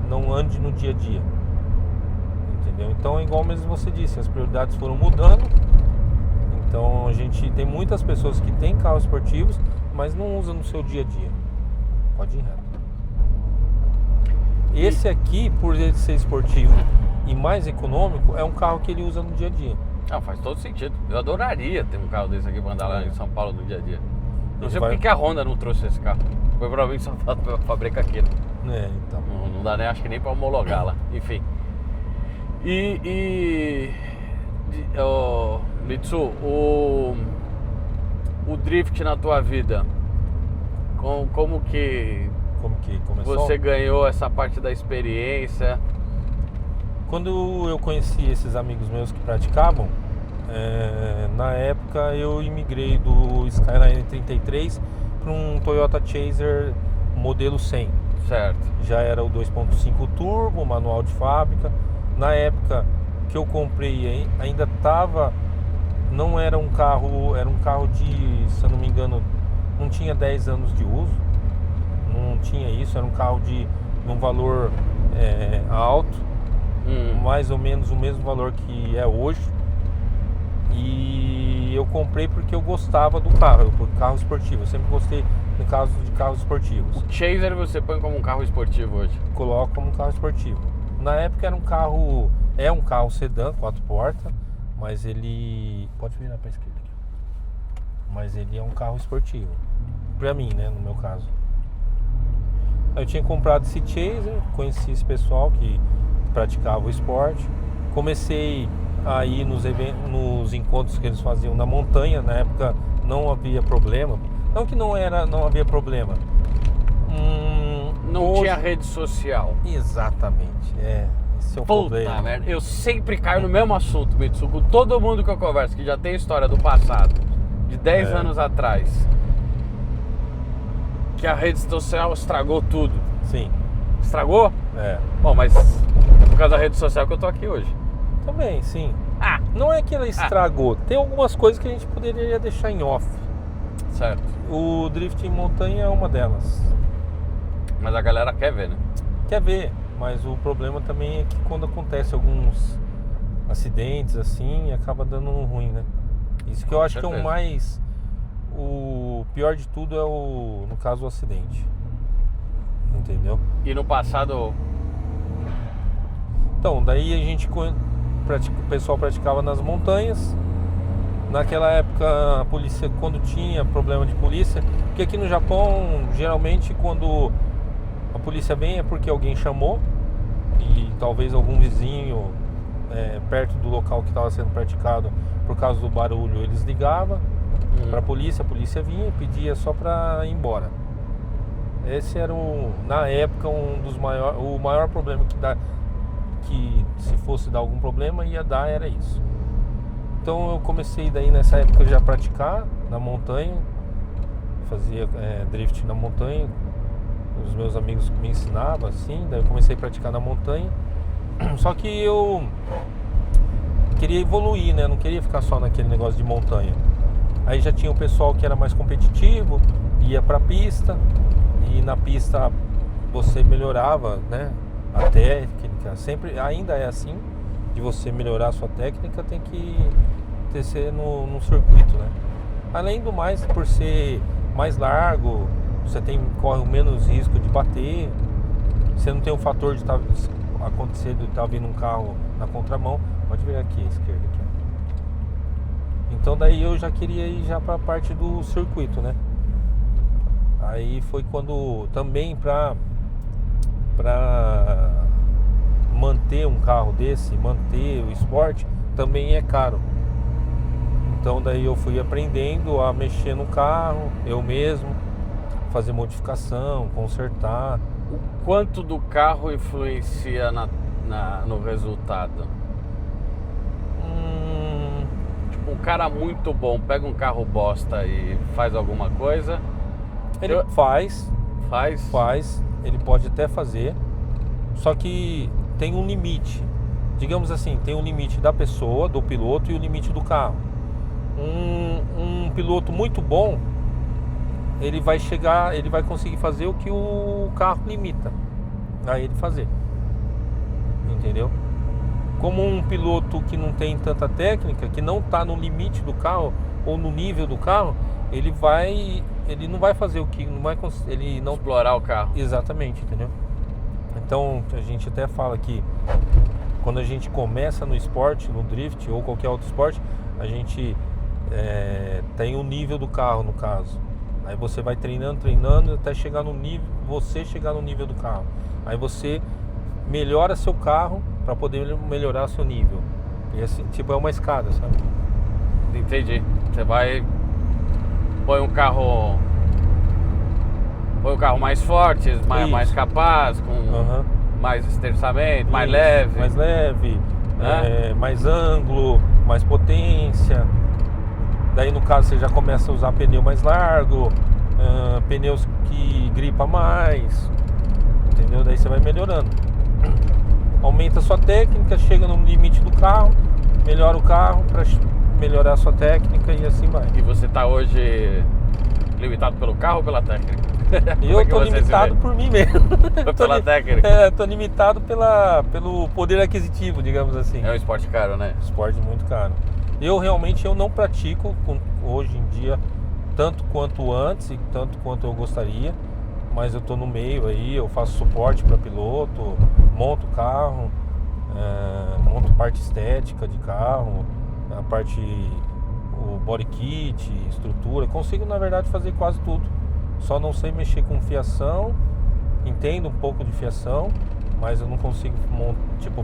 não ande no dia a dia. Entendeu? Então, igual mesmo você disse, as prioridades foram mudando. Então a gente tem muitas pessoas que têm carros esportivos, mas não usam no seu dia a dia. Pode ir reto. Esse aqui, por ele ser esportivo e mais econômico, é um carro que ele usa no dia a dia. Ah, faz todo sentido. Eu adoraria ter um carro desse aqui pra andar lá em São Paulo no dia a dia. Não sei por que a Honda não trouxe esse carro. Foi provavelmente só fabrica aqui, né? Então. Não dá nem, acho que nem pra homologar lá. Enfim. Mitsu, o drift na tua vida, como que começou? você ganhou essa parte da experiência? Quando eu conheci esses amigos meus que praticavam, na época eu imigrei do Skyline 33 para um Toyota Chaser modelo 100. Certo. Já era o 2.5 turbo, manual de fábrica. Na época que eu comprei ainda não era um carro, era um carro de, se eu não me engano, não tinha 10 anos de uso. Não tinha isso, era um carro de um valor alto, mais ou menos o mesmo valor que é hoje. E eu comprei porque eu gostava do carro, carro esportivo. Eu sempre gostei de carros esportivos. O Chaser você põe como um carro esportivo hoje? Coloco como um carro esportivo. Na época era um carro sedã, 4 portas, mas ele pode virar para a esquerda aqui. Mas ele é um carro esportivo. Para mim, né, no meu caso. Eu tinha comprado esse Chaser, conheci esse pessoal que praticava o esporte. Comecei a ir nos encontros que eles faziam na montanha. Na época não havia problema. Não que não havia problema. Não tinha rede social. Exatamente, esse é o problema. Puta merda, eu sempre caio no mesmo assunto, Mitsu, com todo mundo que eu converso, que já tem história do passado, de 10 anos atrás, que a rede social estragou tudo. Sim. Estragou? É. Bom, mas é por causa da rede social que eu tô aqui hoje. Também, sim. Não é que ela estragou, tem algumas coisas que a gente poderia deixar em off. Certo. O drift em montanha é uma delas. Mas a galera quer ver, né? Quer ver, mas o problema também é que quando acontece alguns acidentes assim, acaba dando ruim, né? Isso que eu acho que é o pior de tudo no caso, o acidente. Entendeu? E no passado... Então, daí o pessoal praticava nas montanhas. Naquela época, a polícia, quando tinha problema de polícia, porque aqui no Japão, geralmente, quando a polícia vem é porque alguém chamou e talvez algum vizinho perto do local que estava sendo praticado, por causa do barulho, eles ligavam para a polícia vinha e pedia só para ir embora. Esse era, na época, o maior problema que se fosse dar algum problema ia dar, era isso. Então eu comecei daí nessa época já a praticar na montanha, fazia drift na montanha, os meus amigos me ensinavam assim, daí eu comecei a praticar na montanha. Só que eu queria evoluir, né? Não queria ficar só naquele negócio de montanha. Aí já tinha o pessoal que era mais competitivo, ia pra pista, e na pista você melhorava, né? A técnica, sempre, ainda é assim. de você melhorar a sua técnica tem que ser no circuito, né? Além do mais, por ser mais largo, você corre menos risco de bater, você não tem o fator de acontecer de estar vindo um carro na contramão. Pode virar aqui à esquerda aqui. Então daí eu já queria ir já para a parte do circuito, né? Aí foi quando também para manter um carro desse, manter o esporte, também é caro. Então daí eu fui aprendendo a mexer no carro, eu mesmo, fazer modificação, consertar. O quanto do carro influencia no resultado? Tipo, um cara muito bom pega um carro bosta e faz alguma coisa? Ele faz, ele pode até fazer, só que tem um limite. Digamos assim, tem um limite da pessoa, do piloto, e o limite do carro. Um piloto muito bom, ele vai conseguir fazer o que o carro limita a ele fazer, entendeu? Como um piloto que não tem tanta técnica, que não está no limite do carro ou no nível do carro, ele não vai fazer o que ele não explorar o carro. Exatamente, entendeu? Então a gente até fala que quando a gente começa no esporte, no drift ou qualquer outro esporte, a gente tem o nível do carro, no caso. Aí você vai treinando até chegar no nível, do carro. Aí você melhora seu carro para poder melhorar seu nível. E assim, tipo, é uma escada, sabe? Entendi. Você põe um carro mais forte, mais capaz, com mais esterçamento, mais leve. Mais leve, mais ângulo, mais potência. Daí no caso você já começa a usar pneu mais largo, pneus que gripa mais, entendeu? Daí você vai melhorando. Aumenta a sua técnica, chega no limite do carro, melhora o carro para melhorar a sua técnica e assim vai. E você está hoje limitado pelo carro ou pela técnica? Eu estou limitado por mim mesmo. Pela técnica? Estou limitado pelo poder aquisitivo, digamos assim. É um esporte caro, né? Esporte muito caro. Eu realmente não pratico hoje em dia tanto quanto antes e tanto quanto eu gostaria, mas eu estou no meio aí, eu faço suporte para piloto, monto carro, monto parte estética de carro, o body kit, estrutura, consigo na verdade fazer quase tudo. Só não sei mexer com fiação, entendo um pouco de fiação, mas eu não consigo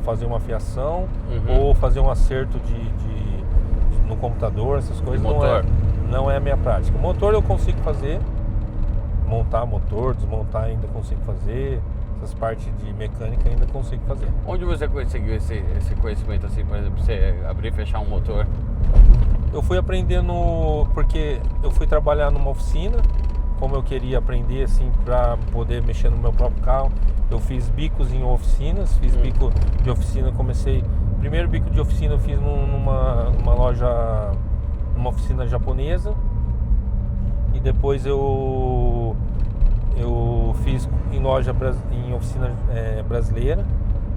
fazer uma fiação ou fazer um acerto no computador, essas coisas. Não é a minha prática. Motor eu consigo fazer, montar motor, desmontar ainda consigo fazer, essas partes de mecânica ainda consigo fazer. Onde você conseguiu esse conhecimento assim, por exemplo, você abrir e fechar um motor? Eu fui aprendendo porque eu fui trabalhar numa oficina, como eu queria aprender assim para poder mexer no meu próprio carro. Eu fiz bicos em oficinas, bico de oficina, primeiro bico de oficina eu fiz numa loja, numa oficina japonesa, e depois eu fiz em oficina brasileira.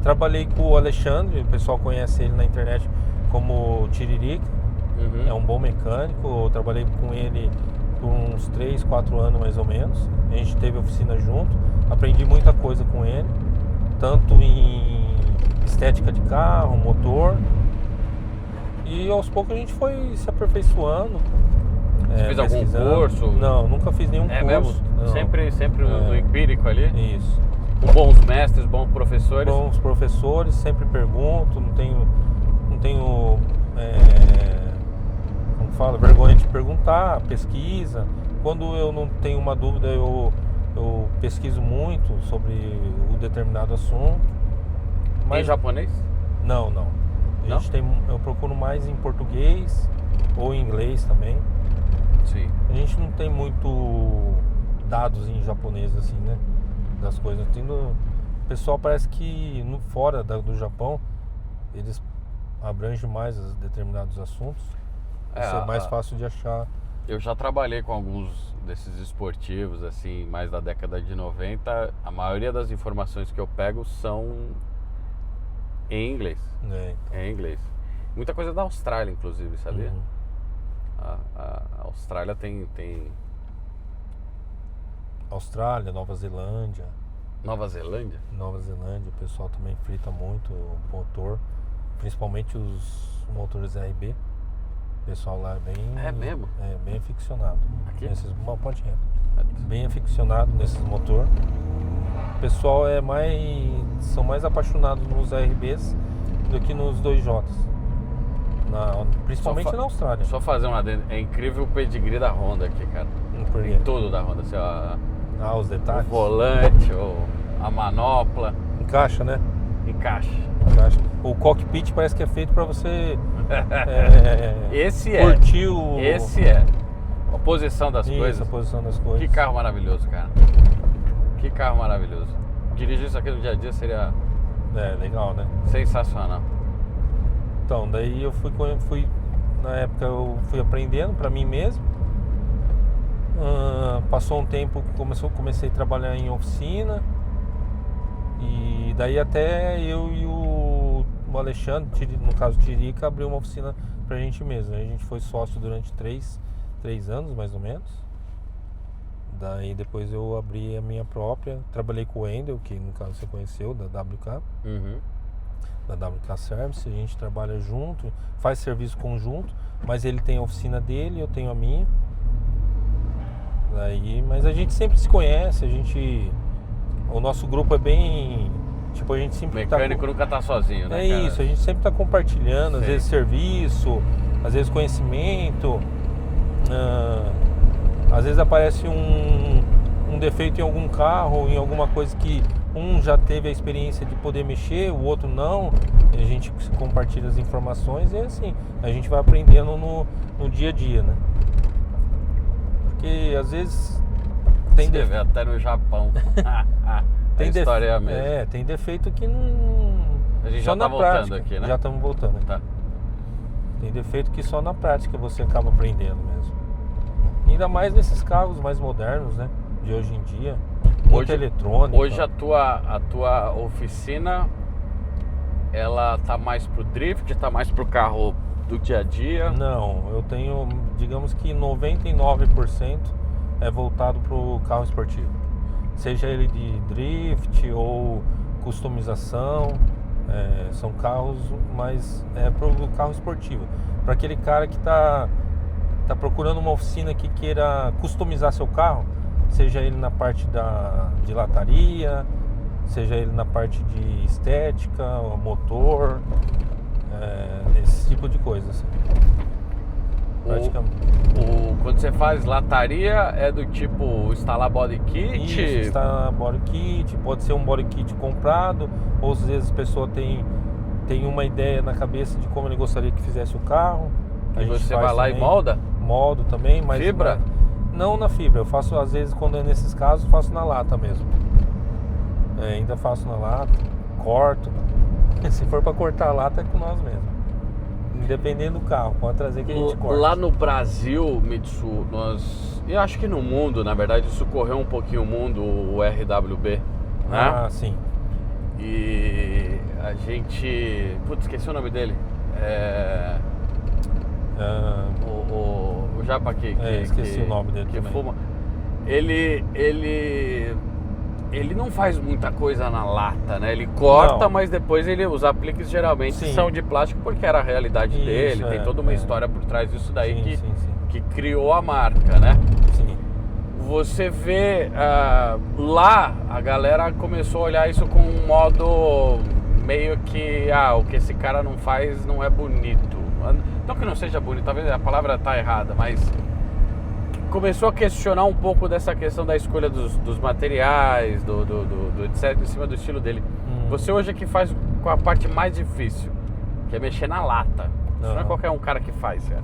Trabalhei com o Alexandre, o pessoal conhece ele na internet como Tiririca, é um bom mecânico. Eu trabalhei com ele por uns 3, 4 anos mais ou menos. A gente teve oficina junto, aprendi muita coisa com ele, tanto em estética de carro, motor, e aos poucos a gente foi se aperfeiçoando. Você fez algum curso? Não, nunca fiz nenhum curso. Mesmo? Não. Sempre no empírico ali? Isso. Com bons mestres, bons professores? Bons professores, sempre pergunto, não tenho como fala, vergonha de perguntar, pesquisa. Quando eu não tenho uma dúvida, eu pesquiso muito sobre o determinado assunto. Mas em japonês? Não. Eu procuro mais em português ou em inglês também. Sim. A gente não tem muito dados em japonês assim, né? Das coisas. O pessoal parece que fora do Japão eles abrangem mais determinados assuntos. Isso é mais fácil de achar. Eu já trabalhei com alguns desses esportivos, assim, mais da década de 90. A maioria das informações que eu pego são Em inglês. Então. É em inglês. Muita coisa da Austrália, inclusive, sabia? Uhum. A Austrália tem Austrália, Nova Zelândia. Nova Zelândia? Nova Zelândia, o pessoal também frita muito o motor, principalmente os motores RB. O pessoal lá é bem... É mesmo? É, bem aficionado. Aqui? Pode ir. Bem aficionado nesses motor. O pessoal são mais apaixonados nos RBs do que nos 2Js. Principalmente na Austrália. Só fazer um adendo. É incrível o pedigree da Honda aqui, cara. Por quê? Tem tudo da Honda. Assim, Os o detalhes. volante, a manopla. Encaixa, né? Encaixa. O cockpit parece que é feito para você Esse curtir o... Esse é. A posição das Isso, coisas. a posição das coisas. Que carro maravilhoso, cara. Que carro maravilhoso. Dirigir isso aqui no dia a dia seria legal, né? sensacional. Então, daí eu fui na época eu fui aprendendo para mim mesmo. Passou um tempo, comecei a trabalhar em oficina. E daí até eu e o Alexandre, no caso Tirica, abriu uma oficina pra gente mesmo. A gente foi sócio durante 3 anos, mais ou menos. Daí depois eu abri a minha própria. Trabalhei com o Wendel, que no caso você conheceu, da WK. Uhum. Da WK Service. A gente trabalha junto, faz serviço conjunto. Mas ele tem a oficina dele, eu tenho a minha. Daí, mas a gente sempre se conhece, o nosso grupo é bem... Tipo, a gente sempre Mecânico nunca tá sozinho, né, cara? Isso, a gente sempre tá compartilhando, às Sim. vezes serviço, às vezes conhecimento. Às vezes aparece um defeito em algum carro, em alguma coisa que um já teve a experiência de poder mexer, o outro não. A gente compartilha as informações e assim, a gente vai aprendendo no dia a dia, né? Porque às vezes tem Você vê até no Japão. tem história é a mesma. tem defeito que não... A gente só já tá na voltando prática. aqui, né? Já estamos voltando. Tá. Tem defeito que só na prática você acaba aprendendo mesmo. Ainda mais nesses carros mais modernos, né? De hoje em dia. Muito eletrônico. Hoje a tua oficina, ela tá mais pro drift, tá mais pro carro do dia a dia? Não, eu tenho, digamos que 99% é voltado pro carro esportivo. Seja ele de drift ou customização, são carros, mas é pro carro esportivo. Para aquele cara que tá procurando uma oficina que queira customizar seu carro, seja ele na parte de lataria, seja ele na parte de estética, motor, esse tipo de coisa. Assim. Praticamente. Quando você faz lataria, é do tipo instalar body kit? Isso, instalar body kit, pode ser um body kit comprado, ou às vezes a pessoa tem uma ideia na cabeça de como ele gostaria que fizesse o carro. E você vai lá também, e molda? Moldo também, mas... Fibra? Não na fibra, eu faço às vezes, quando é nesses casos, faço na lata mesmo. Ainda faço na lata, corto. Se for para cortar a lata é com nós mesmo. Independendo do carro, pode trazer que a gente corta. Lá no Brasil, Mitsu, eu acho que no mundo, na verdade, isso correu um pouquinho o mundo, o RWB, né? Ah, sim. E a gente... Putz, esqueci o nome dele. O Japa que esqueci o nome dele que também. Fuma. Ele não faz muita coisa na lata, né? Ele corta, não. Mas depois os apliques geralmente sim. são de plástico porque era a realidade dele. Tem toda uma história por trás disso daí sim. que criou a marca, né? Sim. Você vê lá a galera começou a olhar isso com um modo meio que o que esse cara não faz não é bonito. Não que não seja bonito, talvez a palavra tá errada, mas começou a questionar um pouco dessa questão da escolha dos materiais, do etc, em cima do estilo dele. Você hoje é que faz com a parte mais difícil, que é mexer na lata. Isso não é qualquer um cara que faz, cara.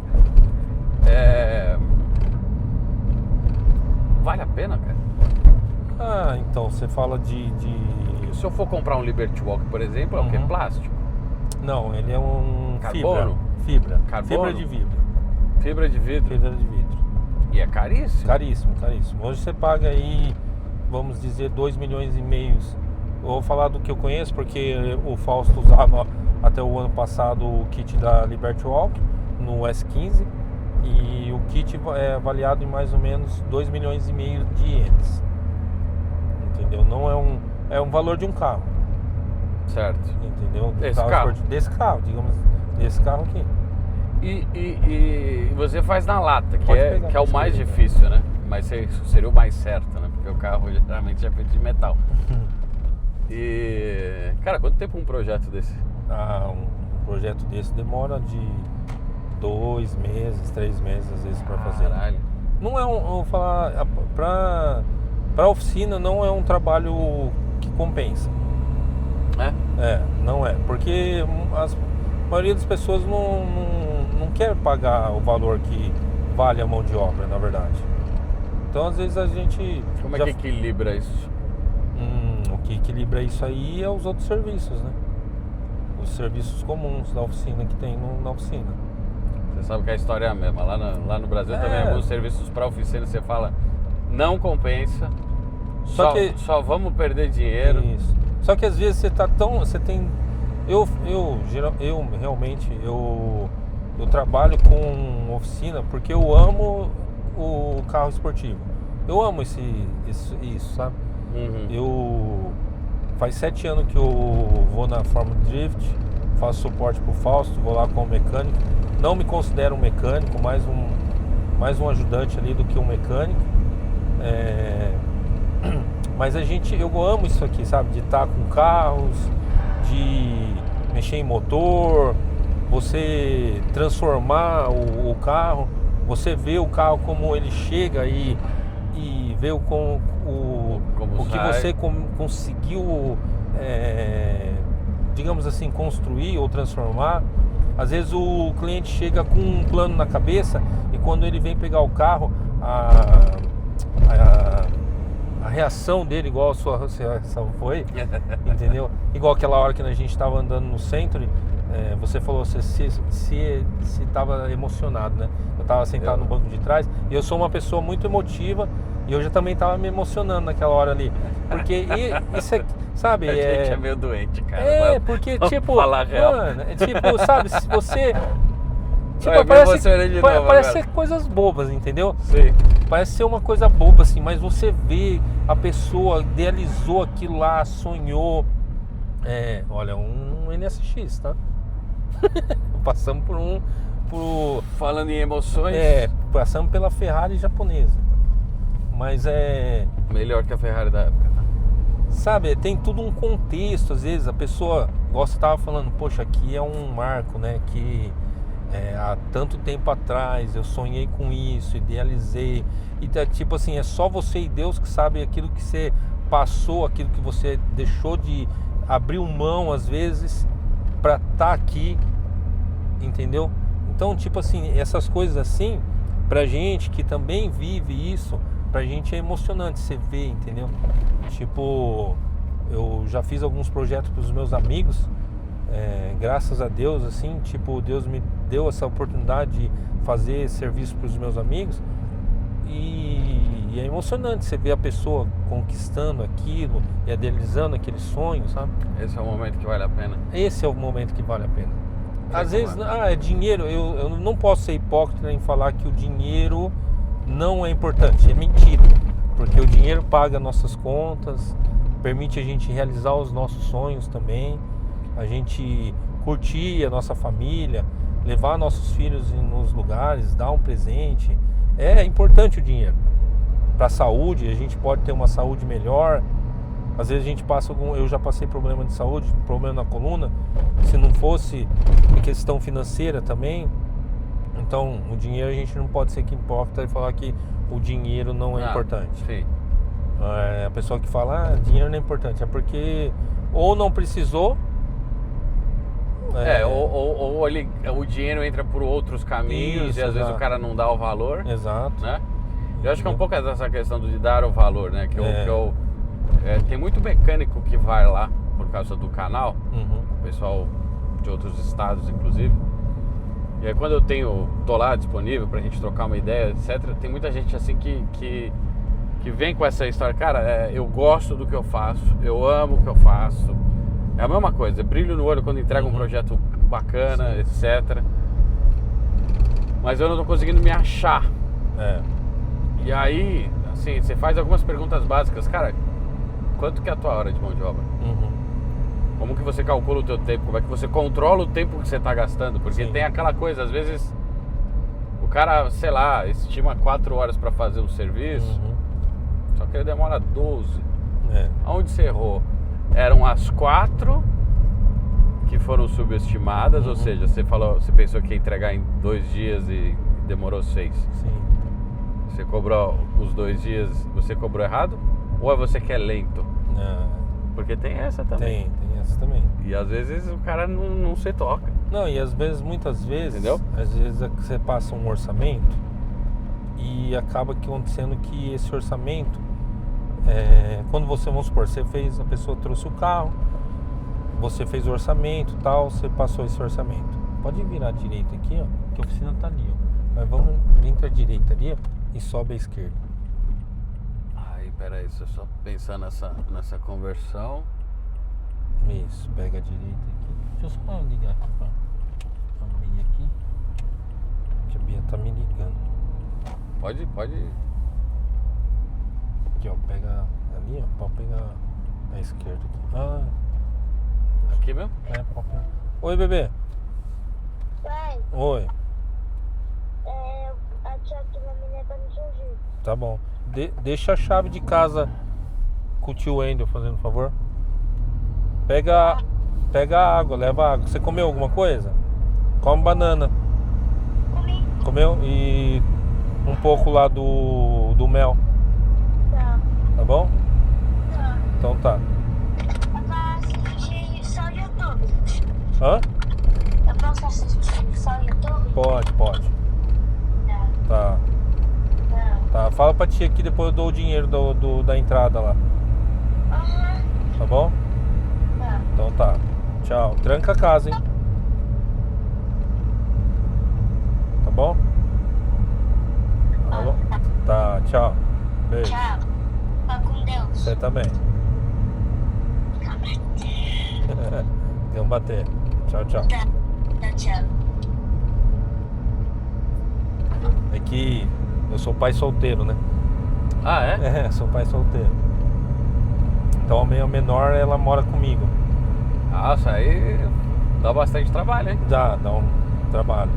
Vale a pena, cara? Então, você fala de... Se eu for comprar um Liberty Walk, por exemplo, é o que? Plástico? Não, ele é um carbono? Fibra. Carbono? Fibra de vidro. Fibra de vidro? Fibra de vidro. E é caríssimo? Caríssimo. Hoje você paga aí, vamos dizer, 2,5 milhões Eu vou falar do que eu conheço, porque o Fausto usava até o ano passado o kit da Liberty Walk no S15 e o kit é avaliado em mais ou menos 2,5 milhões de ienes. Entendeu? Não é um valor de um carro. Certo. Entendeu? Desse carro? Desse carro, digamos, desse carro aqui. E você faz na lata, que Pode é pegar, o mais sim. difícil, né? Mas seria o mais certo, né? Porque o carro geralmente é feito de metal. E, cara, quanto tempo um projeto desse? Um projeto desse demora de 2 meses, 3 meses às vezes para fazer. Caralho. Não é eu vou falar, para oficina não é um trabalho que compensa. Não é, porque a maioria das pessoas não quer pagar o valor que vale a mão de obra, na verdade. Então às vezes a gente... Como é que equilibra isso? O que equilibra isso aí é os outros serviços, né? Os serviços comuns da oficina que tem na oficina. Você sabe que a história é a mesma. Lá no Brasil também alguns serviços para oficina você fala não compensa, só vamos perder dinheiro. Isso. Só que às vezes você tem... Eu realmente eu trabalho com oficina porque eu amo o carro esportivo. Eu amo isso, sabe? Uhum. Faz 7 anos que eu vou na Fórmula Drift, faço suporte pro Fausto, vou lá como mecânico. Não me considero um mecânico, mais um ajudante ali do que um mecânico. Mas eu amo isso aqui, sabe? De estar com carros, de mexer em motor, você transformar o carro, você vê o carro como ele chega e ver o que você conseguiu, digamos assim, construir ou transformar. Às vezes o cliente chega com um plano na cabeça e quando ele vem pegar o carro, a reação dele, igual a sua reação foi, entendeu? Igual aquela hora que a gente estava andando no centro, você falou se estava emocionado, né? Eu estava sentado no banco de trás e eu sou uma pessoa muito emotiva e eu já também estava me emocionando naquela hora ali, porque isso é, sabe? A gente é meio doente, cara. Porque tipo, falar real. Mano, tipo, sabe? Se você tipo, parece ser coisas bobas, entendeu? Sim. Parece ser uma coisa boba assim, mas você vê a pessoa idealizou aquilo lá, sonhou. Olha, um NSX, tá? Passamos falando em emoções. Passamos pela Ferrari japonesa. Mas melhor que a Ferrari da época, tá? Sabe, tem tudo um contexto. Às vezes a pessoa, igual você estava falando, poxa, aqui é um marco, né? Que há tanto tempo atrás eu sonhei com isso, idealizei. E tipo assim, é só você e Deus que sabe aquilo que você passou, aquilo que você deixou de abrir mão às vezes para estar aqui, entendeu? Então, tipo assim, essas coisas assim, pra gente que também vive isso, pra gente é emocionante você ver, entendeu? Tipo, eu já fiz alguns projetos pros meus amigos, graças a Deus, assim, tipo, Deus me deu essa oportunidade de fazer serviço pros meus amigos e é emocionante você ver a pessoa conquistando aquilo e idealizando aquele sonho, sabe? Esse é o momento que vale a pena. Esse é o momento que vale a pena. Às vezes, é dinheiro, eu não posso ser hipócrita em falar que o dinheiro não é importante, é mentira, porque o dinheiro paga nossas contas, permite a gente realizar os nossos sonhos também, a gente curtir a nossa família, levar nossos filhos nos lugares, dar um presente. É importante o dinheiro para a saúde, a gente pode ter uma saúde melhor. Às vezes a gente passa eu já passei problema de saúde, problema na coluna, se não fosse questão financeira também. Então o dinheiro a gente não pode ser que importa e falar que o dinheiro não é importante. Sim. A pessoa que fala, dinheiro não é importante, é porque ou não precisou. Ou o dinheiro entra por outros caminhos. Isso, e às vezes o cara não dá o valor. Exato. Né? Eu acho que é um pouco essa questão de dar o valor, né? Tem muito mecânico que vai lá por causa do canal, pessoal de outros estados, inclusive. E aí quando eu tô lá disponível pra gente trocar uma ideia, etc., tem muita gente assim que que vem com essa história, cara, eu gosto do que eu faço, eu amo o que eu faço. É a mesma coisa, brilho no olho quando entrega um projeto bacana, etc. Mas eu não tô conseguindo me achar. E aí, assim, você faz algumas perguntas básicas, cara, quanto que é a tua hora de mão de obra? Como que você calcula o teu tempo? Como é que você controla o tempo que você tá gastando? Porque tem aquela coisa, às vezes, o cara, sei lá, estima 4 horas para fazer um serviço, só que ele demora 12. Aonde você errou? Eram as 4 que foram subestimadas, ou seja, você pensou que ia entregar em 2 dias e demorou 6. Você cobrou os 2 dias, você cobrou errado? Ou é você que é lento? Porque tem essa também. Tem essa também. E às vezes o cara não se toca. Não, e às vezes, muitas vezes, entendeu? Às vezes você passa um orçamento e acaba acontecendo que esse orçamento, quando você, vamos supor, a pessoa trouxe o carro, você fez o orçamento e tal, você passou esse orçamento. Pode virar à direita aqui, ó, que a oficina tá ali, ó. Mas vamos entre a direita ali, ó, e sobe à esquerda. Peraí, deixa eu só pensar nessa conversão. Isso, pega a direita aqui. Deixa eu só ligar aqui pra Bia aqui. Que a Bia tá me ligando. Pode. Aqui, ó, pega ali, ó, pode pegar a esquerda aqui. Aqui mesmo? Pode pegar. Oi, bebê. Oi. A chave de uma menina pra não surgir. Tá bom. Deixa a chave de casa com o tio Wendel, fazendo favor. Pega a água, leva a água. Você comeu alguma coisa? Come banana. Comi. Comeu? E um pouco lá do mel. Tá bom? Tá. Então tá. Eu posso assistir só o YouTube. Hã? Eu posso assistir só o YouTube? Pode. Tá. Tá, fala pra tia que depois eu dou o dinheiro da entrada lá. Tá bom? Tá. Então tá. Tchau. Tranca a casa, hein? Tá bom? Alô? Tá, tchau. Beijo. Tchau. Vá com Deus. Você também. Vamos bater. Tchau. Tá, tchau. É que eu sou pai solteiro, né? Ah, é? Sou pai solteiro. Então a minha menor, ela mora comigo. Nossa, aí dá bastante trabalho, hein? Dá um trabalho.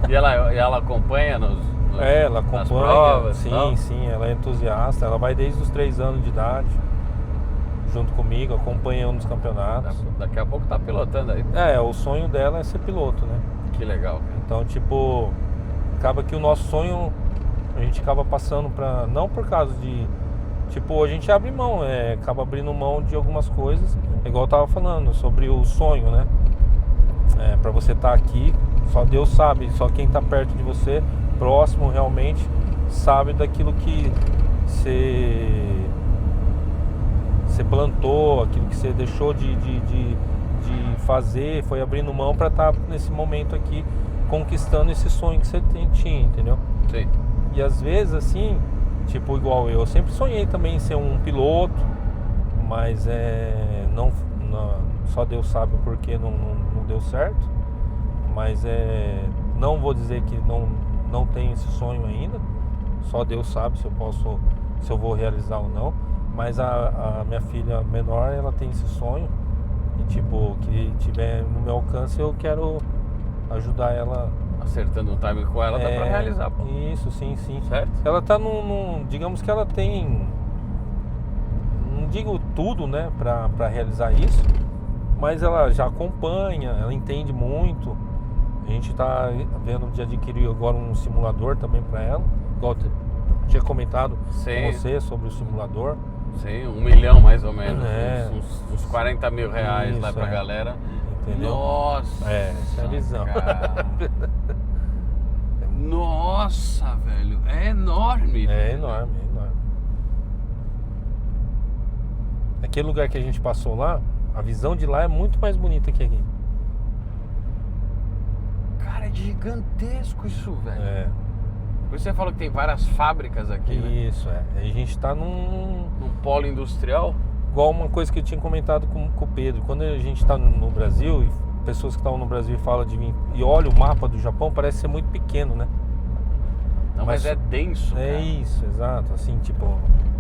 E ela acompanha Ela nas acompanha. provas e tal? Sim, ela é entusiasta. Ela vai desde os 3 anos de idade, junto comigo, acompanhando nos campeonatos. Daqui a pouco tá pilotando aí. O sonho dela é ser piloto, né? Que legal, cara. Então, tipo, acaba que o nosso sonho a gente acaba passando pra... Não por causa de... Tipo, a gente abre mão, acaba abrindo mão de algumas coisas. Igual eu tava falando sobre o sonho, né? Pra você estar aqui, só Deus sabe, só quem tá perto de você, próximo realmente, sabe daquilo que você plantou, aquilo que você deixou de fazer, foi abrindo mão pra estar nesse momento aqui, conquistando esse sonho que você tinha, entendeu? Sim. E às vezes, assim, tipo, igual eu sempre sonhei também em ser um piloto, mas só Deus sabe o porquê não deu certo. Mas não vou dizer que não tenho esse sonho ainda, só Deus sabe se eu vou realizar ou não. Mas a minha filha menor, ela tem esse sonho, e tipo, que tiver no meu alcance, eu quero ajudar ela. Acertando um time com ela, dá pra realizar, pô. Isso, sim. Certo? Ela tá digamos que ela tem, não digo tudo, né, pra realizar isso, mas ela já acompanha, ela entende muito. A gente tá vendo de adquirir agora um simulador também pra ela, igual eu tinha comentado com você sobre o simulador. Sim, 1 milhão mais ou menos, uns 40 mil reais Isso, lá pra galera. Entendeu? Nossa! Essa é a visão. Cara. Nossa, velho, é enorme. É enorme. Aquele lugar que a gente passou lá, a visão de lá é muito mais bonita que aqui. Cara, é gigantesco isso, velho. Por isso você falou que tem várias fábricas aqui, né? Isso, A gente tá Num polo industrial. Igual uma coisa que eu tinha comentado com o Pedro. Quando a gente tá no Brasil, e pessoas que estão no Brasil falam de vir e olha o mapa do Japão, parece ser muito pequeno, né? Não, mas é denso, cara. É isso, exato. Assim, tipo...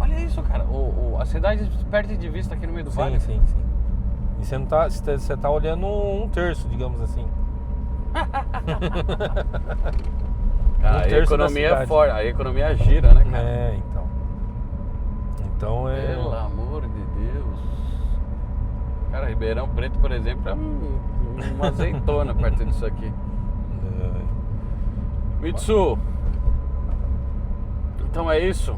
Olha isso, cara. A cidade perde de vista aqui no meio do vale. Sim. E você não tá... Você tá olhando um terço, digamos assim. Cara, a economia é forte. A economia gira, né, cara? Então é... Pelo amor de Deus. Cara, Ribeirão Preto, por exemplo, é uma azeitona perto disso aqui. Mitsu. Então é isso.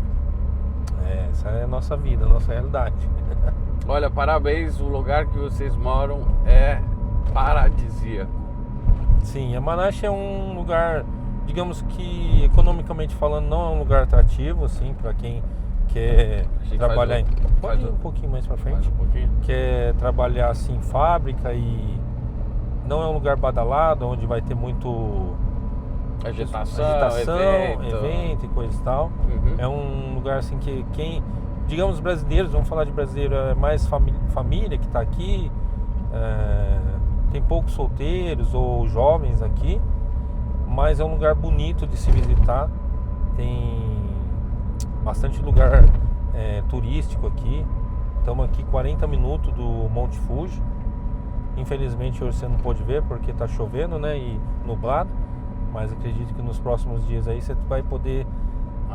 Essa é a nossa vida, a nossa realidade. Olha, parabéns. O lugar que vocês moram é paradisíaco. Sim, Yamanashi é um lugar, digamos que economicamente falando, não é um lugar atrativo, assim, para quem quer trabalhar Pode ir um pouquinho mais para frente. Quer trabalhar assim em fábrica e não é um lugar badalado, onde vai ter muito agitação, evento e coisa e tal. Uhum. É um lugar assim que quem, digamos, brasileiros, vamos falar de brasileiro, é mais família que está aqui. Tem poucos solteiros ou jovens aqui, mas é um lugar bonito de se visitar. Tem bastante lugar turístico aqui. Estamos aqui 40 minutos do Monte Fuji. Infelizmente hoje você não pôde ver porque está chovendo, né, e nublado. Mas acredito que nos próximos dias aí você vai poder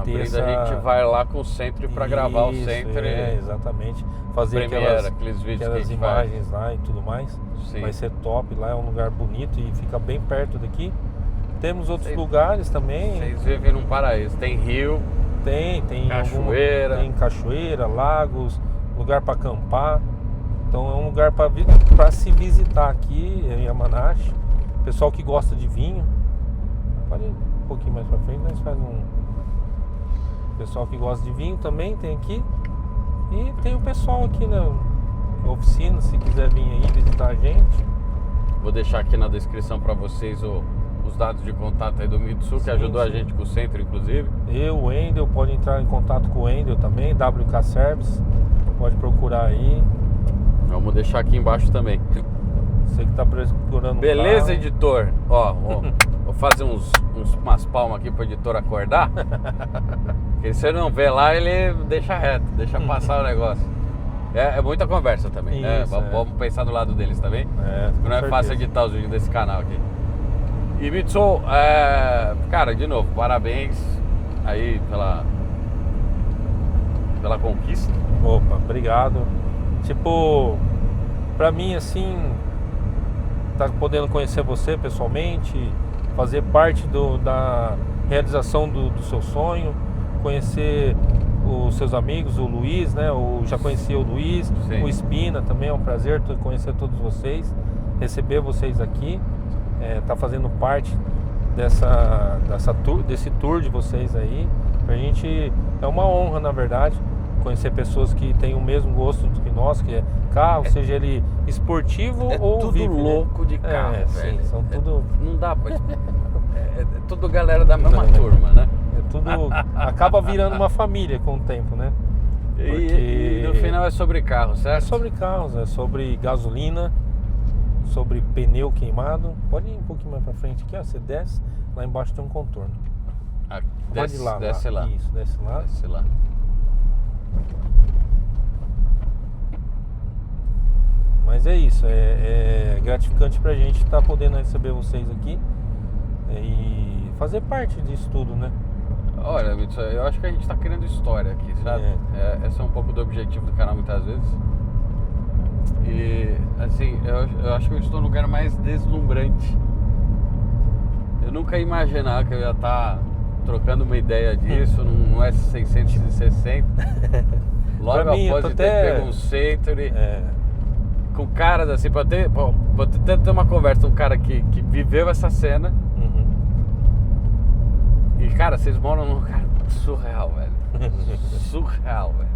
ter essa... A gente vai lá com o Centro para gravar o Centro. Exatamente. Fazer aqueles vídeos, aquelas imagens lá e tudo mais. Sim. Vai ser top. Lá é um lugar bonito e fica bem perto daqui. Temos outros lugares também. Vocês vivem num paraíso. Tem rio. Tem cachoeira. Tem cachoeira, lagos, lugar para acampar. Então é um lugar para se visitar aqui em Yamanashi. Pessoal que gosta de vinho. Pode ir um pouquinho mais para frente, nós faz pessoal que gosta de vinho também tem aqui. E tem o pessoal aqui na oficina, se quiser vir aí visitar a gente. Vou deixar aqui na descrição para vocês os dados de contato aí do Mitsu, que ajudou a gente com o Centro, inclusive. O Wendel, pode entrar em contato com o Wendel também, WK Service, pode procurar aí. Vamos deixar aqui embaixo também. Você que tá procurando Beleza, carro. Editor? Ó, vou fazer umas palmas aqui pro editor acordar. Porque se ele não vê lá, ele deixa reto, deixa passar o negócio. É muita conversa também, né? Vamos pensar do lado deles também. Não é fácil editar os vídeos desse canal aqui. E Mitsu, cara, de novo, parabéns aí pela conquista. Opa, obrigado. Tipo, pra mim assim, tá podendo conhecer você pessoalmente, fazer parte da realização do seu sonho, conhecer os seus amigos, o Luiz, né? Já conhecia o Luiz, sim. O Espina também, é um prazer conhecer todos vocês, receber vocês aqui, tá fazendo parte desse tour de vocês aí. Pra gente é uma honra, na verdade, conhecer pessoas que têm o mesmo gosto que nós, que é carro, seja ele esportivo ou tudo VIP, louco, né? De carro, velho. Sim, são tudo... Não dá pra... É tudo galera da mesma turma, né? Tudo acaba virando uma família com o tempo, né? Porque... E no final é sobre carro, certo? É sobre carros, é sobre gasolina, sobre pneu queimado. Pode ir um pouquinho mais pra frente aqui, ó. Você desce, lá embaixo tem um contorno. Pode ir lá. Desce lá. Isso, desce lá. Desce lá. Mas é isso, é gratificante pra gente estar podendo receber vocês aqui e fazer parte disso tudo, né? Olha, eu acho que a gente tá criando história aqui, sabe? Esse é um pouco do objetivo do canal muitas vezes. E, assim, eu acho que eu estou no lugar mais deslumbrante. Eu nunca ia imaginar que eu ia estar trocando uma ideia disso num S660. Logo após de ter pego um Century. Com caras assim, pra ter uma conversa com um cara que viveu essa cena. Uhum. E, cara, vocês moram num lugar surreal, velho. Surreal, velho.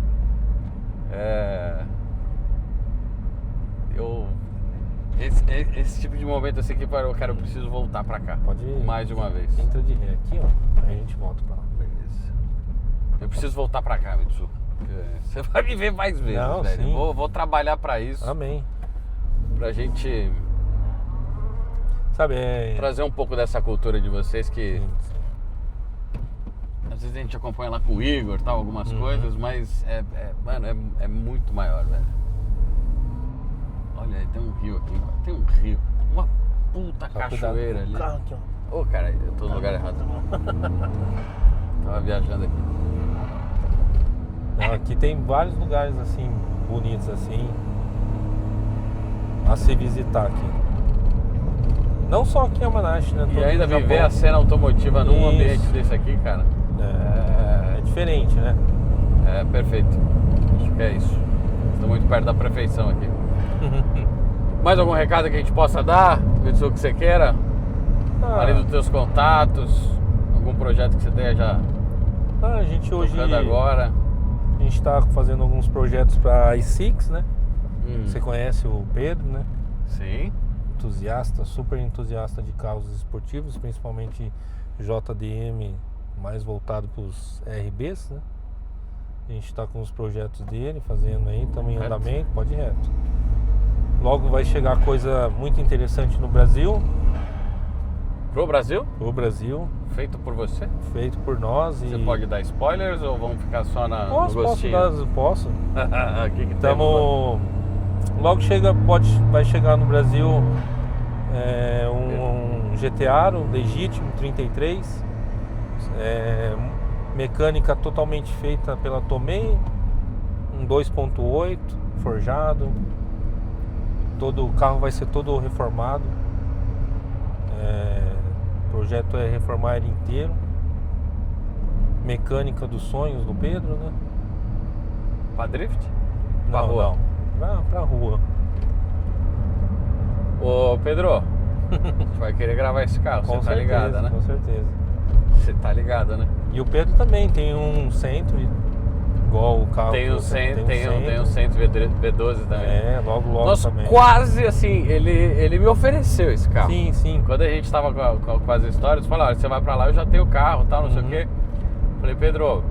Esse tipo de momento assim que eu preciso voltar pra cá. Pode ir. Mais de uma vez. Entra de ré aqui, ó. Aí a gente volta pra lá. Beleza. Eu preciso voltar pra cá, Mitsu. Você vai me ver mais vezes, Não, velho. sim. Vou trabalhar pra isso. Amém. Pra gente Sabe, trazer um pouco dessa cultura de vocês que Sim. às vezes a gente acompanha lá com o Igor, tal, algumas Uhum. coisas, mas mano, é muito maior, velho. Olha aí, tem um rio aqui, mano. Tem um rio. Uma puta Só cachoeira cuidado ali. com o carro aqui, ó. Ô, cara, eu tô no lugar errado. Tava viajando aqui. Não, aqui tem vários lugares assim, bonitos assim, a se visitar aqui. Não só aqui em Yamanashi, né? E Todo ainda no Japão. viver a cena automotiva num Isso. ambiente desse aqui, cara. É diferente, né? É perfeito. Acho que é isso. Estou muito perto da perfeição aqui. Mais algum recado que a gente possa dar? Mitsu, que você queira? Além dos teus contatos, algum projeto que você tenha já A gente hoje tocando agora? a gente está fazendo alguns projetos para i6, né? Você conhece o Pedro, né? Sim. Entusiasta, super entusiasta de carros esportivos, principalmente JDM, mais voltado para os RBs, né? A gente está com os projetos dele, fazendo aí, estamos em Reto. andamento, pode ir reto. Logo vai chegar coisa muito interessante no Brasil, Pro Brasil? o Brasil, Feito por você? feito por nós. Você e pode dar spoilers ou vamos ficar só no posso gostinho? posso. Aqui que temos, Estamos. Logo vai chegar no Brasil um GTaro legítimo 33, mecânica totalmente feita pela Tomei, um 2.8 forjado, todo o carro vai ser todo reformado. O projeto é reformar ele inteiro. Mecânica dos sonhos do Pedro, né? Pra drift? Pra Não, rua? não. Pra rua. Ô Pedro, a gente vai querer gravar esse carro, Com você tá certeza, ligado, né? Com certeza. Você tá ligado, né? E o Pedro também tem um Century, igual o carro. Tem que um eu Centro Century. V12 também. Logo Nós também. quase assim, ele me ofereceu esse carro. Sim, sim. Quando a gente tava com as histórias, falou, olha, você vai pra lá, eu já tenho o carro, tal, não sei o quê. Falei, Pedro,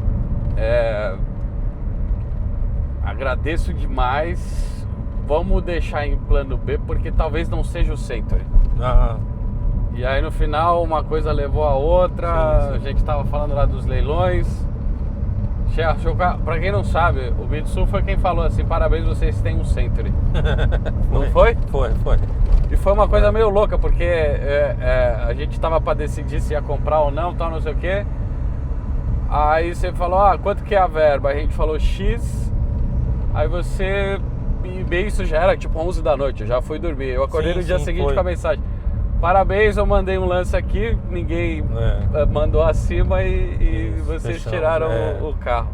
agradeço demais, vamos deixar em plano B, porque talvez não seja o Century. Ah, E aí no final uma coisa levou a outra, Sim, sim. a gente tava falando lá dos leilões. Achou o carro. Pra quem não sabe, o Mitsu foi quem falou assim, parabéns, vocês têm um Century. Não foi? Foi. E foi uma coisa meio louca, porque a gente tava pra decidir se ia comprar ou não, tal, não sei o quê. Aí você falou, quanto que é a verba? A gente falou X, aí você... E bem, isso já era tipo 11 da noite, eu já fui dormir. Eu acordei Sim, no dia sim, seguinte foi. com a mensagem. Parabéns, eu mandei um lance aqui, ninguém mandou acima e Isso, vocês fechamos, tiraram o carro.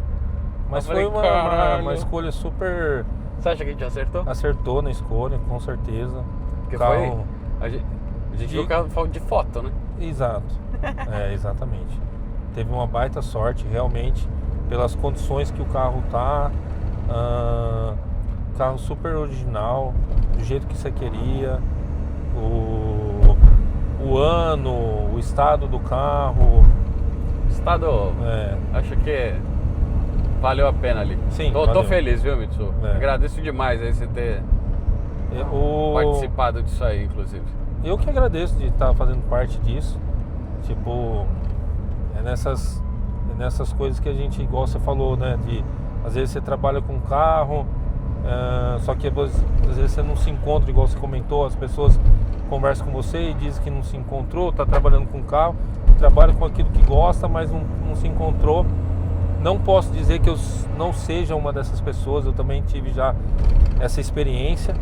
Mas Eu foi falei, caralho. uma escolha super... Você acha que a gente acertou? Acertou na escolha, com certeza. Porque Carro- foi... A gente viu o carro de foto, né? Exato. Exatamente. Teve uma baita sorte, realmente, pelas condições que o carro tá. Carro super original, do jeito que você queria. O ano, o estado do carro. Estado... Acho que valeu a pena ali. Sim, Tô valeu. feliz, viu, Mitsu? Agradeço demais aí você ter participado disso aí, inclusive. Eu que agradeço de estar fazendo parte disso. Tipo, é nessas coisas que a gente, igual você falou, né? Às vezes você trabalha com carro, só que às vezes você não se encontra, igual você comentou, as pessoas conversam com você e dizem que não se encontrou, está trabalhando com carro, trabalha com aquilo que gosta, mas não se encontrou. Não posso dizer que eu não seja uma dessas pessoas, eu também tive já essa experiência,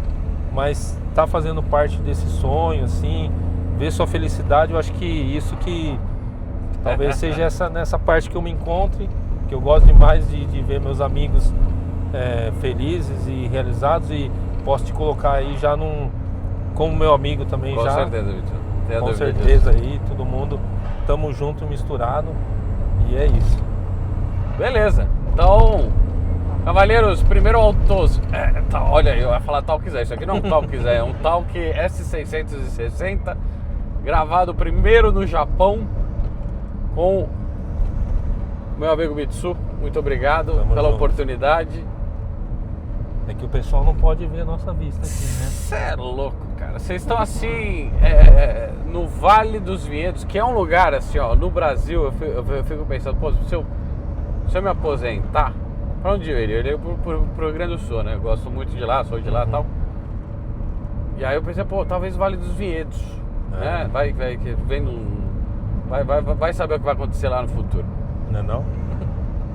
mas tá fazendo parte desse sonho, assim, ver sua felicidade, eu acho que isso que talvez seja nessa parte que eu me encontre, que eu gosto demais de ver meus amigos felizes e realizados, e posso te colocar aí já como meu amigo também. Com já. certeza, Vitor. Com certeza aí, todo mundo, tamo junto, misturado, e é isso. Beleza, então Cavalheiros, primeiro autos. Olha, eu ia falar Talk Zé. Isso aqui não é um Talk Zé, é um Talk S660, gravado primeiro no Japão com meu amigo Mitsu. Muito obrigado pela oportunidade. É que o pessoal não pode ver a nossa vista aqui, né? Você é louco, cara. Vocês estão assim, no Vale dos Vinhedos, que é um lugar assim, ó, no Brasil, eu fico pensando, pô, se eu me aposentar, pra onde eu iria? Eu iria pro Rio Grande do Sul, né? Eu gosto muito de lá, sou de lá e tal. E aí eu pensei, pô, talvez Vale dos Vinhedos, né? Vai saber o que vai acontecer lá no futuro. Não é não?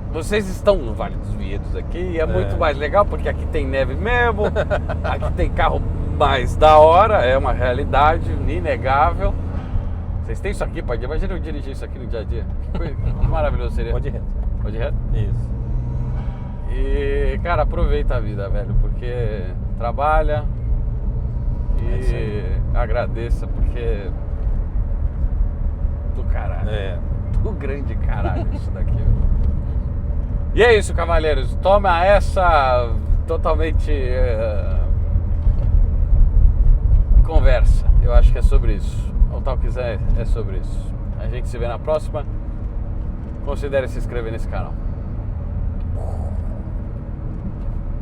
Vocês estão no Vale dos Vinhedos aqui e é muito mais legal porque aqui tem neve mesmo, aqui tem carro mais da hora, é uma realidade inegável. Vocês têm isso aqui, pai? Imagina eu dirigir isso aqui no dia a dia. Que maravilhoso seria. Pode ir reto. Pode ir reto? Isso. E, cara, aproveita a vida, velho, porque trabalha e agradeça, porque do caralho. Do grande caralho isso daqui, velho. E é isso, cavalheiros. Toma essa totalmente conversa. Eu acho que é sobre isso. O tal quiser é sobre isso. A gente se vê na próxima. Considere se inscrever nesse canal.